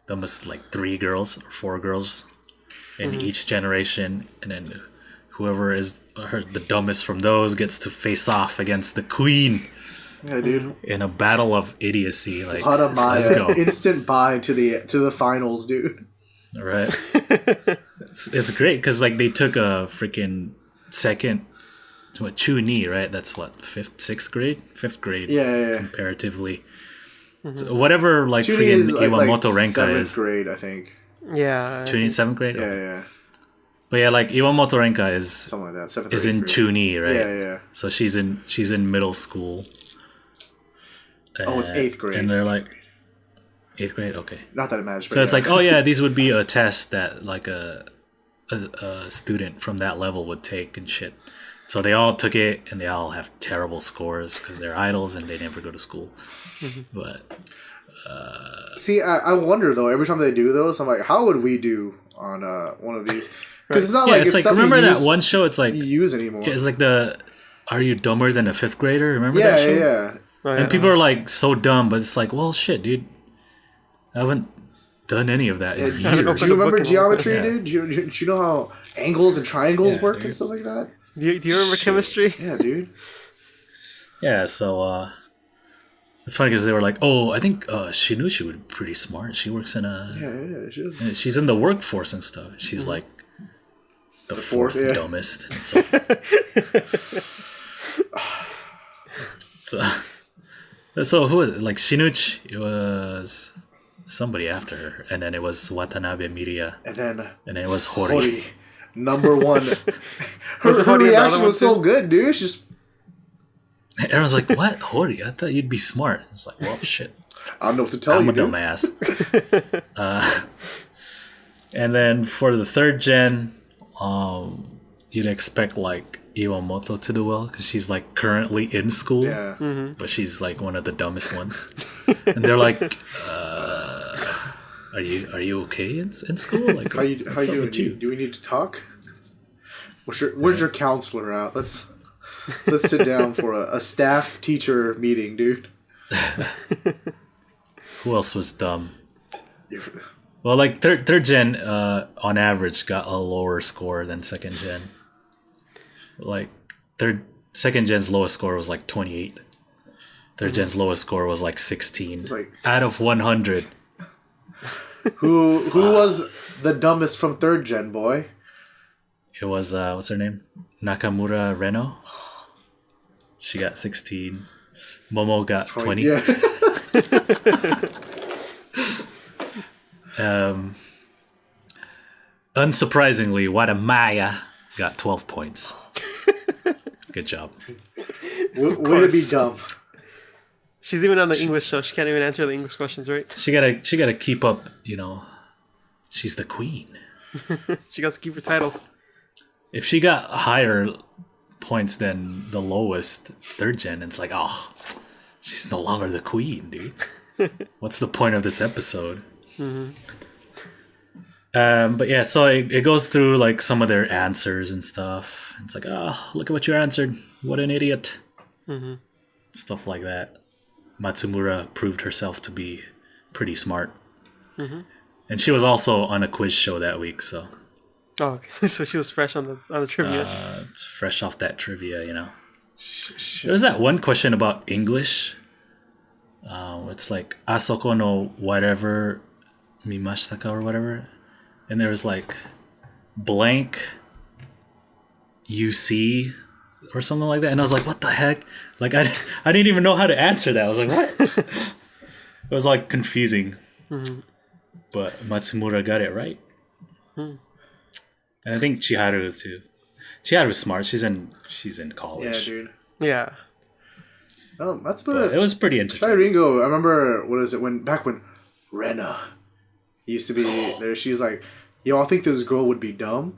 dumbest like 3 girls or 4 girls in each generation, and then whoever is the dumbest from those gets to face off against the queen. Yeah, dude. In a battle of idiocy. Like, Let's go. Instant bye to the finals, dude. All right. It's great because like they took a freaking second to a Chu-Ni, right? That's what, 5th grade. Yeah. Comparatively. So whatever like Chu-Ni freaking is Iwamoto like Renka 7th is. grade, I think. Yeah. Chu-Ni 7th grade? Yeah. But yeah, like Iwamoto Renka is Something like that. 7th is or 8th in grade. Chu-Ni, right? Yeah. So she's in middle school. Oh, it's 8th grade. And they're like 8th grade, okay. Not that it matters. So it's like, oh yeah, these would be a test that like a student from that level would take and shit. So they all took it, and they all have terrible scores because they're idols and they never go to school. But see, I wonder though. Every time they do those, I'm like, how would we do on one of these? Because it's not like it's like stuff remember you that use, one show? It's like you use anymore. it's like the Are You Dumber Than a 5th Grader? Remember that show? Yeah. And people are like so dumb, but it's like, well, shit, dude. I haven't done any of that in years. Do you remember geometry, Yeah. dude? Do you know how angles and triangles work and stuff like that? Do you remember chemistry? Yeah, dude. Yeah, so it's funny because they were like, oh, I think Shinushi would be pretty smart. She works in a... Yeah, she is. She's in the workforce and stuff. She's like the fourth yeah. dumbest. So who was it? Like Shinuchi, it was somebody after her, and then it was Watanabe Miria, And then it was Hori. Hori, number one. Was her Hori reaction another was one so good, dude. She's just, Everyone's like, "What, Hori? I thought you'd be smart." It's like, well, shit. I don't know what to tell I'm you, a dude. dumbass. And then for the third gen, you'd expect like Iwamoto to do well because she's like currently in school, Yeah. but she's like one of the dumbest ones. And they're like, "Are you okay in school? Like, How you what's up doing? with you?" Do we need to talk? Where's your counselor at? Let's sit down for a staff teacher meeting, dude. Who else was dumb? Well, like third gen, on average, got a lower score than second gen. Like second gen's lowest score was like 28. Third gen's lowest score was like 16. It's like, out of 100. who was the dumbest from third gen, boy? It was what's her name? Nakamura Reno. She got 16. Momo got 20. Yeah. Unsurprisingly, Watamaya got 12 points. Good job. Way to be dumb. She's even on the English show. She can't even answer the English questions, right? She gotta keep up, she's the queen. She got to keep her title. If she got higher points than the lowest third gen, it's like, oh, she's no longer the queen, dude. What's the point of this episode? But yeah, so it goes through like some of their answers and stuff. It's like, oh, look at what you answered. What an idiot. Stuff like that. Matsumura proved herself to be pretty smart. And she was also on a quiz show that week, so Oh, okay. So she was fresh on the trivia. it's fresh off that trivia, There was that one question about English It's like Asoko no whatever mimashitaka or whatever, and there's like blank UC or something like that, and I was like, what the heck? Like I didn't even know how to answer that. I was like, what? It was like confusing, but Matsumura got it right, and I think Chiharu too. Chiharu's smart. She's in college. Yeah, dude. Yeah. Oh, that's But it was pretty interesting. Ringo, I remember, what is it, back when Rena used to be there, she was like, yo, I think this girl would be dumb.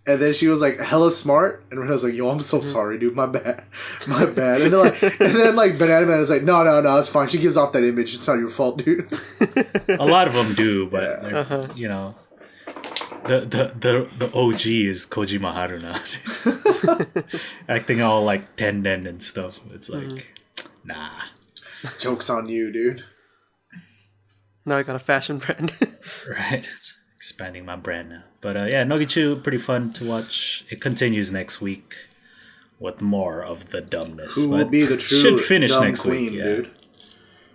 And then she was like hella smart, and Rena's like, yo, I'm so sorry, dude, my bad. And then Banana Man is like, no, it's fine. She gives off that image. It's not your fault, dude. A lot of them do, but you know, the OG is Kojima Haruna, acting all like tenden and stuff. It's like, nah. Joke's on you, dude. Now I got a fashion brand. Right, it's expanding my brand now. But yeah, Nogizaka, pretty fun to watch. It continues next week with more of the dumbness. Who will be the true should finish dumb next queen, week,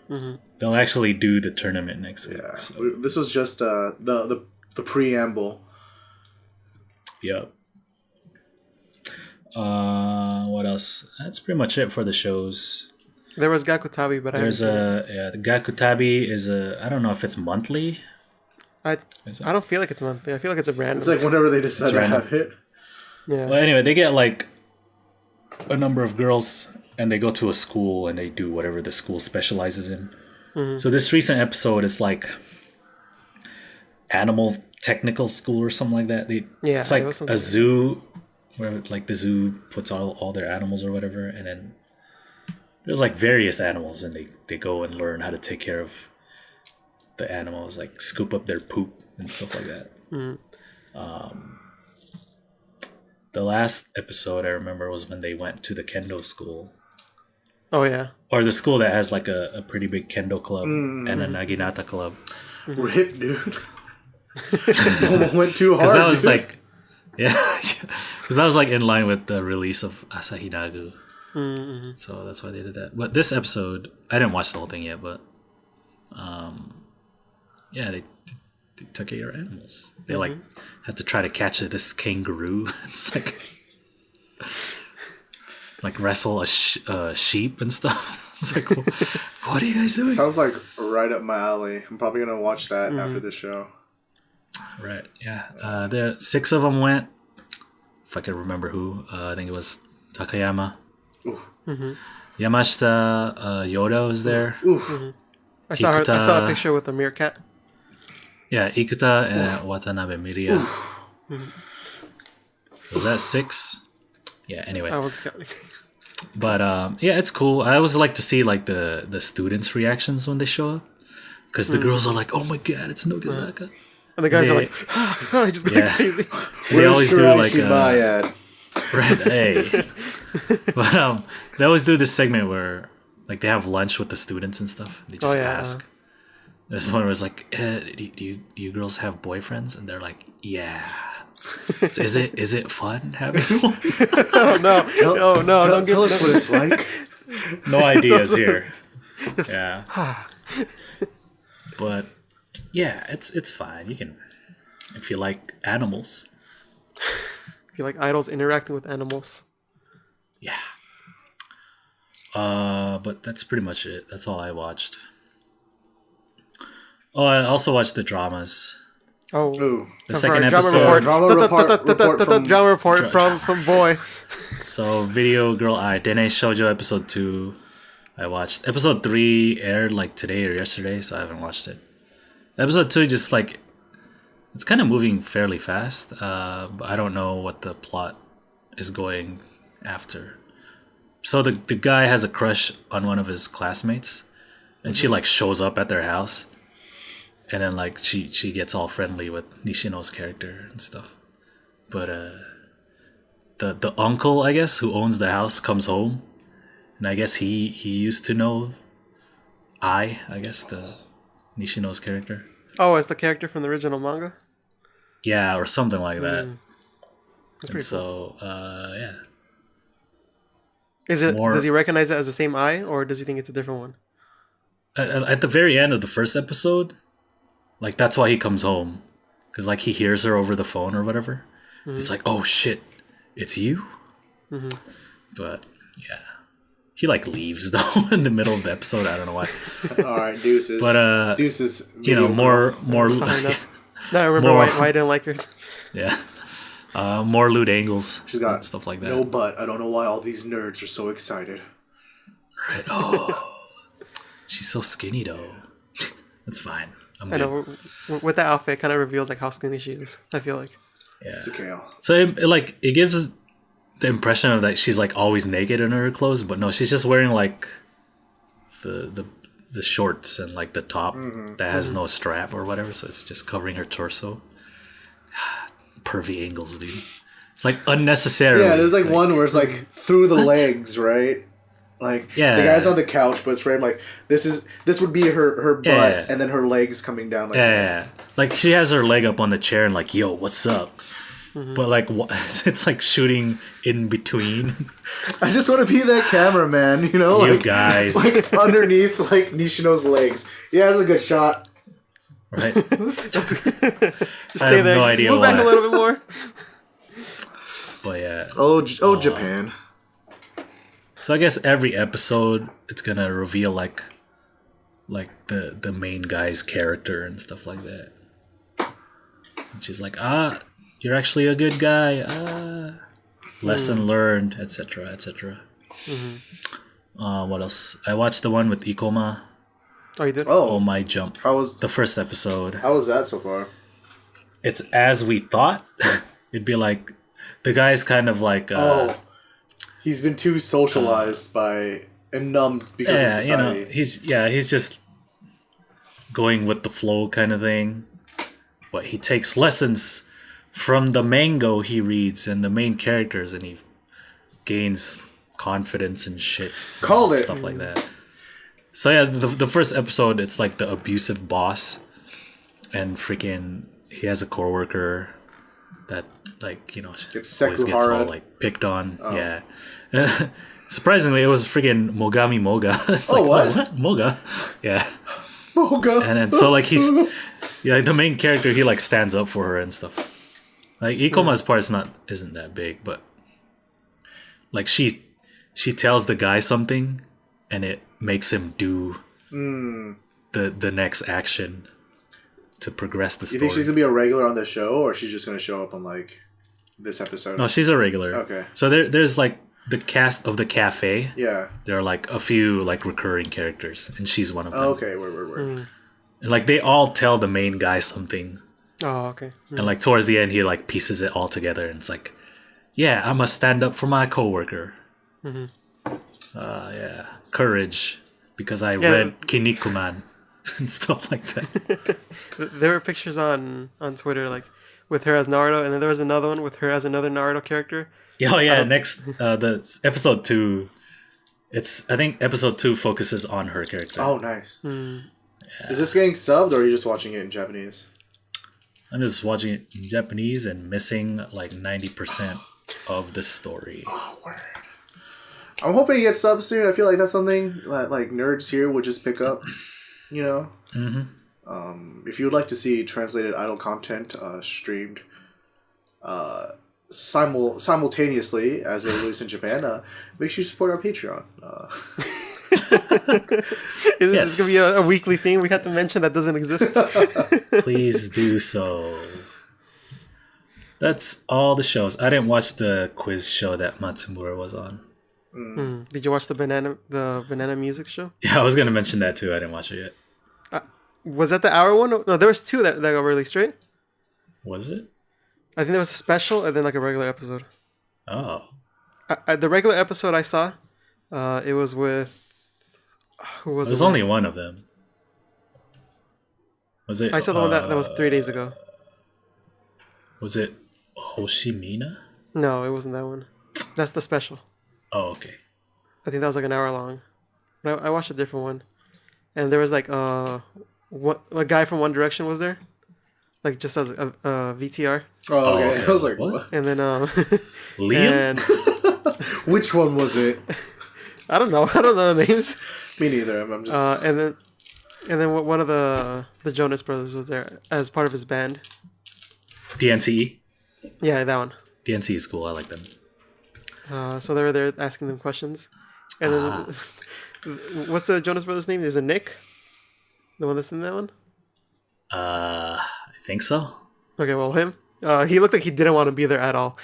dude? They'll actually do the tournament next week. Yeah, So. this was just the preamble. Yep. What else? That's pretty much it for the shows. There was Gakutabi, but There's the Gakutabi is I don't know if it's monthly. I don't feel like it's monthly. I feel like it's a brand. It's like whenever they decide to have it. Yeah. Well, anyway, they get like a number of girls and they go to a school and they do whatever the school specializes in. So this recent episode is like animal technical school or something like that. It's like a zoo where like the zoo puts all their animals or whatever, and then there's like various animals and they go and learn how to take care of the animals, like scoop up their poop and stuff like that. The last episode I remember was when they went to the kendo school. Oh yeah. Or the school that has like a pretty big kendo club and a naginata club. Rip, dude. Went too hard. Because that was dude. like, yeah, because that was like in line with the release of Asahinagu. So that's why they did that. But this episode, I didn't watch the whole thing yet, but yeah, they took care of animals. They like had to try to catch this kangaroo. It's like wrestle a sheep and stuff. It's like, what are you guys doing? Sounds like right up my alley. I'm probably gonna watch that after this show. Right. Yeah. There 6 of them went. If I could remember who, I think it was Takayama. Yamashita Yoda was there. I saw a picture with a meerkat. Yeah, Ikuta and Watanabe Miria. Was that 6? Yeah. Anyway. I was counting. But yeah, it's cool. I always like to see like the students' reactions when they show up, because the girls are like, "Oh my god, it's Nogizaka," and the guys are like, "Oh, just going crazy." They always do like Shiraishi Mai at? right, hey. But they always do this segment where like they have lunch with the students and stuff. They just ask. There's one where it's like, do you girls have boyfriends? And they're like, yeah. Is it fun having one? Oh no! Don't Tell us what it's like. No ideas here. Yeah. But yeah, it's fine. You can, if you like animals. If you like idols interacting with animals. Yeah. But that's pretty much it. That's all I watched. Oh, I also watched the dramas. Oh, Ooh. The second episode. Drama report from Boy. So, Video Girl I Dene Shoujo episode 2. I watched. Episode 3 aired like today or yesterday, so I haven't watched it. Episode 2 just like, it's kind of moving fairly fast. But I don't know what the plot is going after. So the guy has a crush on one of his classmates, and she like shows up at their house. And then like she gets all friendly with Nishino's character and stuff. But the uncle, I guess, who owns the house comes home. And I guess he used to know I guess the Nishino's character. Oh, it's the character from the original manga? Yeah, or something like that. That's And pretty so cool. yeah. Is it more- does he recognize it as the same eye, or does he think it's a different one? at the very end of the first episode, like that's why he comes home, because like he hears her over the phone or whatever. It's like, oh shit, it's you. But yeah, he like leaves though in the middle of the episode. I don't know why. All right, deuces. But deuces. you know, more. No, I remember why I didn't like her. Yeah. More lewd angles. She's got and stuff like that. No butt. I don't know why all these nerds are so excited. Right. Oh, she's so skinny though. That's fine. I know. With that outfit, it kind of reveals like how skinny she is. I feel like. Yeah. It's a kale. So it gives the impression of that she's like always naked in her clothes, but no, she's just wearing like the shorts and like the top that has no strap or whatever, so it's just covering her torso. Pervy angles, dude. It's like unnecessarily. Yeah, there's like one where it's like through the legs, right? Like the guy's on the couch, but it's framed like this would be her butt, and then her legs coming down. Like yeah. Like she has her leg up on the chair and like, yo, what's up? But like, it's like shooting in between. I just want to be that cameraman, you know? You like, guys. Like underneath like Nishino's legs. Yeah, that's a good shot. Right? Just stay there. No idea Move why. back a little bit more. But yeah. Oh, Japan. So I guess every episode it's gonna reveal like the main guy's character and stuff like that. And she's like, you're actually a good guy. Lesson learned, etc., etc. What else? I watched the one with Ikoma. Oh, you did? Oh my jump! How was the first episode? How was that so far? It's as we thought. It'd be like the guy's kind of like. He's been too socialized by and numbed because of society. You know, he's just going with the flow kind of thing, but he takes lessons from the manga he reads and the main characters, and he gains confidence and shit. Called and it. Stuff like that. So yeah, the first episode, it's like the abusive boss, and freaking he has a coworker that like, you know, always gets all like picked on. Oh. Yeah. Surprisingly, it was freaking Mogami Moga. It's like, what? Moga? Yeah. Moga. And then so like he's the main character, he like stands up for her and stuff. Like Ikoma's part isn't that big, but like she tells the guy something and it makes him do the next action to progress the story. You think she's gonna be a regular on the show, or she's just gonna show up on like this episode? No, she's a regular. Okay. So there's like the cast of the cafe. Yeah. There are like a few like recurring characters, and she's one of them. Oh, okay, word. And like they all tell the main guy something. Oh, okay. And like towards the end, he like pieces it all together, and it's like, yeah, I must stand up for my coworker. Yeah, courage, because I read Kinnikuman and stuff like that. There were pictures on Twitter like with her as Naruto, and then there was another one with her as another Naruto character. Oh yeah, next the episode 2. I think episode 2 focuses on her character. Oh, nice. Yeah. Is this getting subbed, or are you just watching it in Japanese? I'm just watching it in Japanese and missing like 90% of the story. Oh, word. I'm hoping it gets subbed soon. I feel like that's something that like nerds here would just pick up, you know? If you would like to see translated idol content streamed simultaneously as it released in Japan, make sure you support our Patreon. Is this going to be a weekly thing we have to mention that doesn't exist? Please do so. That's all the shows. I didn't watch the quiz show that Matsumura was on. Did you watch the banana music show? Yeah, I was going to mention that too. I didn't watch it yet. Was that the hour one? No, there was 2 that got released, right? Was it? I think there was a special and then like a regular episode. Oh. The regular episode I saw, it was with... Who was it? There was only one of them. Was it? I saw the one that was 3 days ago. Was it Hoshimina? No, it wasn't that one. That's the special. Oh, okay. I think that was like an hour long. But I watched a different one. And there was like a guy from One Direction was there. Like just as a VTR. Oh, okay. I was like, what? And then Liam? And which one was it? I don't know the names. Me neither. I'm just and then And then one of the Jonas Brothers was there as part of his band. DNCE. Yeah, that one. DNCE is cool. I like them. So they were there asking them questions. And then, what's the Jonas Brothers' name? Is it Nick? The one that's in that one? I think so. Okay, well, him. He looked like he didn't want to be there at all.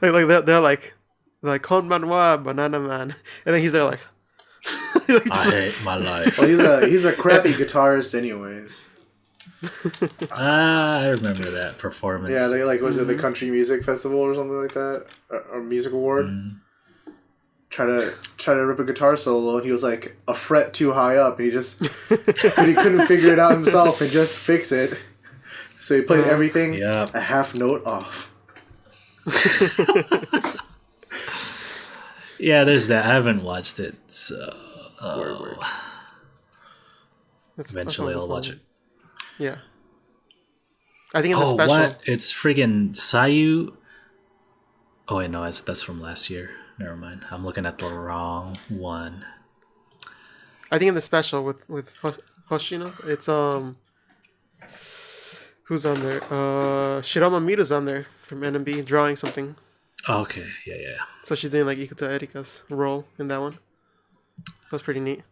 they're like Konbanwa, Banana Man. And then he's there like... I hate my life. Well, he's a crappy guitarist anyways. I remember that performance. Yeah, they was it the Country Music Festival or something like that, or Music Award. Try to rip a guitar solo, and he was like a fret too high up. And he couldn't figure it out himself and just fix it. So he played everything a half note off. Yeah, there's that. I haven't watched it, so Word. eventually I'll watch it. Yeah. I think in the special... what? It's friggin' Sayu. Oh, wait, no, that's from last year. Never mind. I'm looking at the wrong one. I think in the special with Hoshino, it's who's on there? Shirama Mira's on there from NMB drawing something. Oh, okay, yeah. So she's doing like Ikuta Erika's role in that one. That's pretty neat.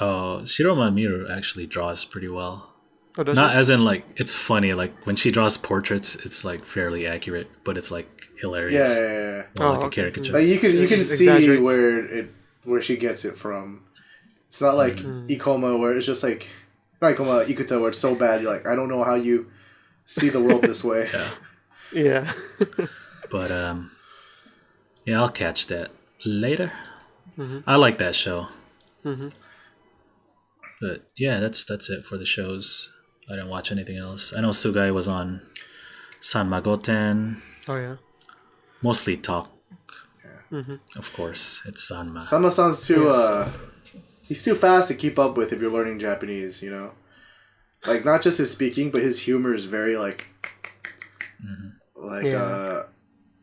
Oh, Shiroma Miru actually draws pretty well. Oh, does Not she? as in like it's funny. Like when she draws portraits, it's like fairly accurate, but it's like hilarious. Yeah. More like a okay. caricature. Like you can see Exaggerates. where she gets it from. It's not like Ikoma where it's just like not Ikoma Ikuta where it's so bad you're like I don't know how you see the world this way. Yeah. But yeah, I'll catch that later. I like that show. But yeah, that's it for the shows. I didn't watch anything else. I know Sugai was on San Magoten. Oh yeah. Mostly talk. Of course, it's Sanma. Sanma-san's too he's too fast to keep up with if you're learning Japanese, you know? Like not just his speaking, but his humor is very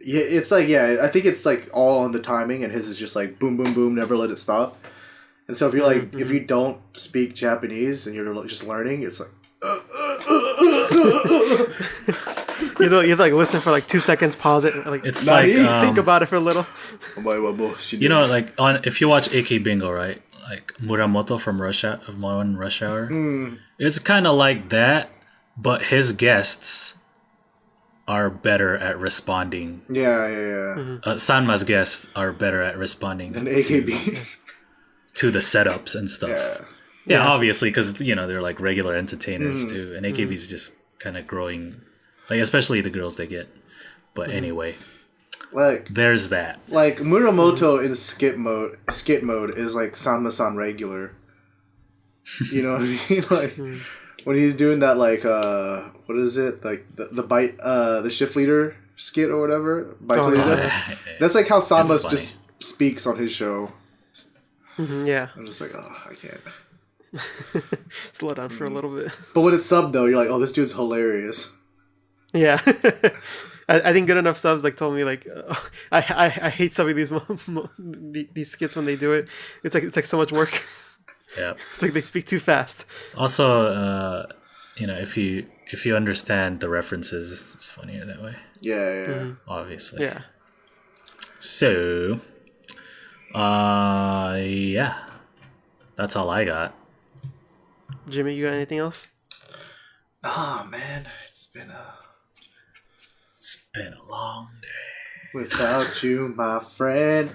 it's like I think it's like all on the timing and his is just like boom boom boom, never let it stop. And so if you're like if you don't speak Japanese and you're just learning, it's like you have to like listen for like 2 seconds, pause it, and, like It's like think about it for a little. you know, like if you watch AK Bingo, right? Like Muramoto from Rush Hour. It's kind of like that, but his guests are better at responding. Yeah. Sanma's guests are better at responding And AKB. to the setups and stuff. Yeah, obviously, because they're like regular entertainers too, and AKB's just kind of growing, like especially the girls they get. But anyway, Like there's that. Like Muramoto in skit mode is like Sanma-san regular. You know what I mean? Like when he's doing that like what is it? Like the bite the shift leader skit or whatever. That's like how Sanma just speaks on his show. Yeah. I'm just like, oh, I can't. Slow down for a little bit. But when it's subbed though, you're like, oh, this dude's hilarious. Yeah. I think good enough subs like told me like I hate some of these skits when they do it. It's like so much work. Yeah. It's like they speak too fast. Also, if you understand the references, it's funnier that way. Yeah. Obviously. Yeah. So, yeah, that's all I got. Jimmy, you got anything else? Oh man, it's been a long day without you, my friend.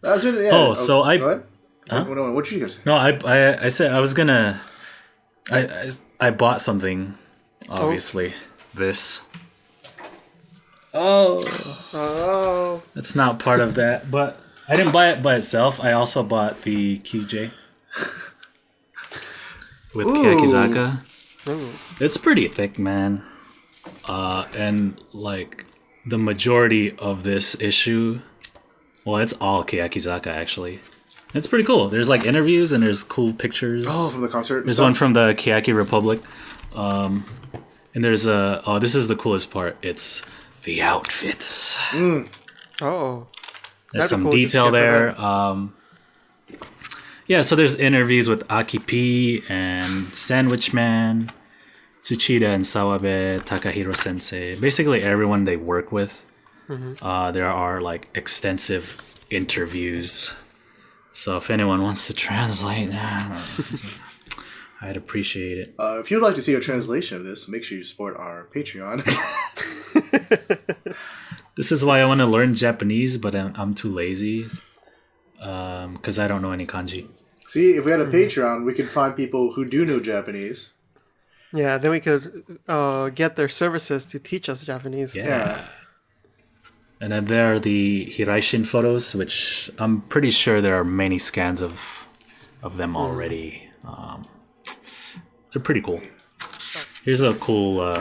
That's it. Yeah. Oh, so I. What? Huh? What you gonna say? No, I said I was gonna. I bought something. Obviously, this. Oh. It's not part of that, but I didn't buy it by itself. I also bought the QJ with Keyakizaka. It's pretty thick, man. And like the majority of this issue, well, it's all Keyakizaka actually. It's pretty cool. There's like interviews and there's cool pictures. Oh, from the concert. There's one from the Keyaki Republic. And there's this is the coolest part. It's the outfits. Oh. There's some detail there. yeah, so there's interviews with Aki P and Sandwich Man, Tsuchida and Sawabe, Takahiro Sensei, basically everyone they work with. There are like extensive interviews. So if anyone wants to translate, I'd appreciate it. If you'd like to see a translation of this, make sure you support our Patreon. This is why I want to learn Japanese, but I'm too lazy because I don't know any kanji. See, if we had a Patreon, we could find people who do know Japanese. Yeah, then we could get their services to teach us Japanese. Yeah. And then there are the Hiraishin photos, which I'm pretty sure there are many scans of them already. They're pretty cool. Here's a cool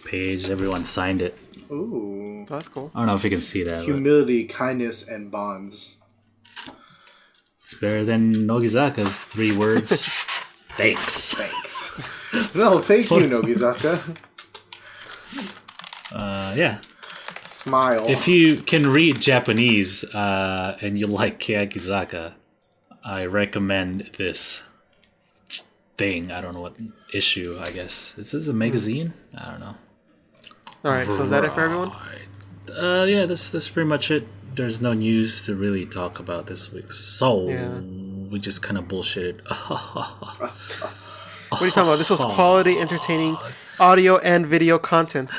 page. Everyone signed it. Ooh. Oh, that's cool. I don't know if you can see that. Humility, kindness, and bonds. It's better than Nogizaka's 3 words. Thanks. Thanks. No, thank you, Nogizaka. Yeah. Smile. If you can read Japanese and you like Keyakizaka, I recommend this thing. I don't know what issue, I guess. This is a magazine? I don't know. Alright, so is that it for everyone? Yeah, that's pretty much it. There's no news to really talk about this week. So, we just kind of bullshitted. What are you talking about? This was quality, entertaining audio and video content,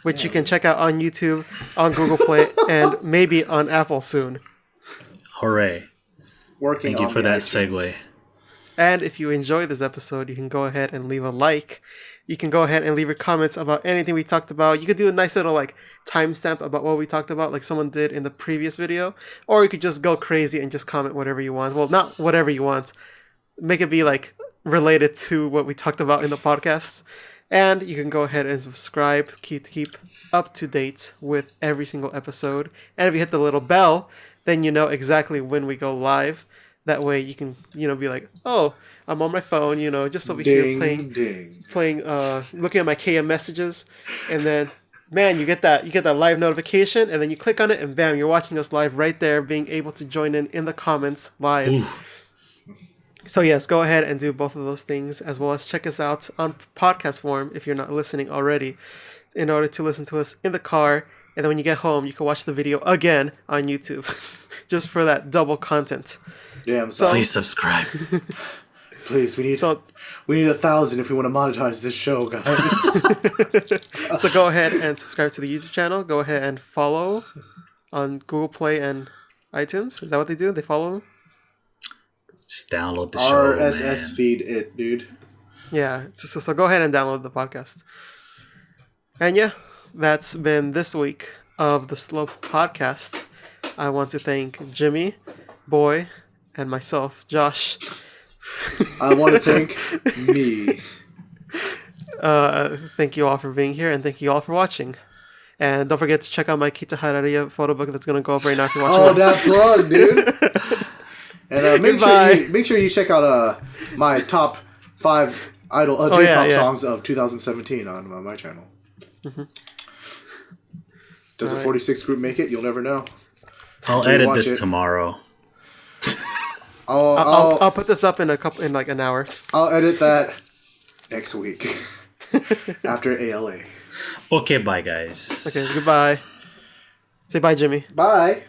which you can check out on YouTube, on Google Play, and maybe on Apple soon. Hooray. Thank you for that segue. And if you enjoyed this episode, you can go ahead and leave a like. You can go ahead and leave your comments about anything we talked about. You could do a nice little like timestamp about what we talked about, like someone did in the previous video. Or you could just go crazy and just comment whatever you want. Well, not whatever you want. Make it be like related to what we talked about in the podcast. And you can go ahead and subscribe, keep up to date with every single episode. And if you hit the little bell, then you know exactly when we go live. That way you can, be like, oh, I'm on my phone, just over here playing, looking at my KM messages, and then, man, you get that live notification, and then you click on it, and bam, you're watching us live right there, being able to join in the comments live. Ooh. So yes, go ahead and do both of those things, as well as check us out on podcast form if you're not listening already, in order to listen to us in the car, and then when you get home, you can watch the video again on YouTube, just for that double content. Yeah, I'm sorry. Please subscribe. Please, we need 1,000 if we want to monetize this show, guys. So go ahead and subscribe to the YouTube channel. Go ahead and follow on Google Play and iTunes. Is that what they do? They follow them? Just download the show, RSS feed it, dude. Yeah, so go ahead and download the podcast. And yeah, that's been this week of the Slope Podcast. I want to thank Jimmy, Boy, and myself, Josh. I want to thank me. Thank you all for being here, and thank you all for watching. And don't forget to check out my Kita Hararia photo book that's going to go up right now if you're watching. Oh, that plug, dude. And make sure you check out my top 5 idol J-pop songs of 2017 on my channel. Mm-hmm. Does a 46 group make it? You'll never know. I'll edit this tomorrow. I'll put this up in like an hour. I'll edit that next week after ALA. Okay, bye guys. Okay, goodbye. Say bye, Jimmy. Bye.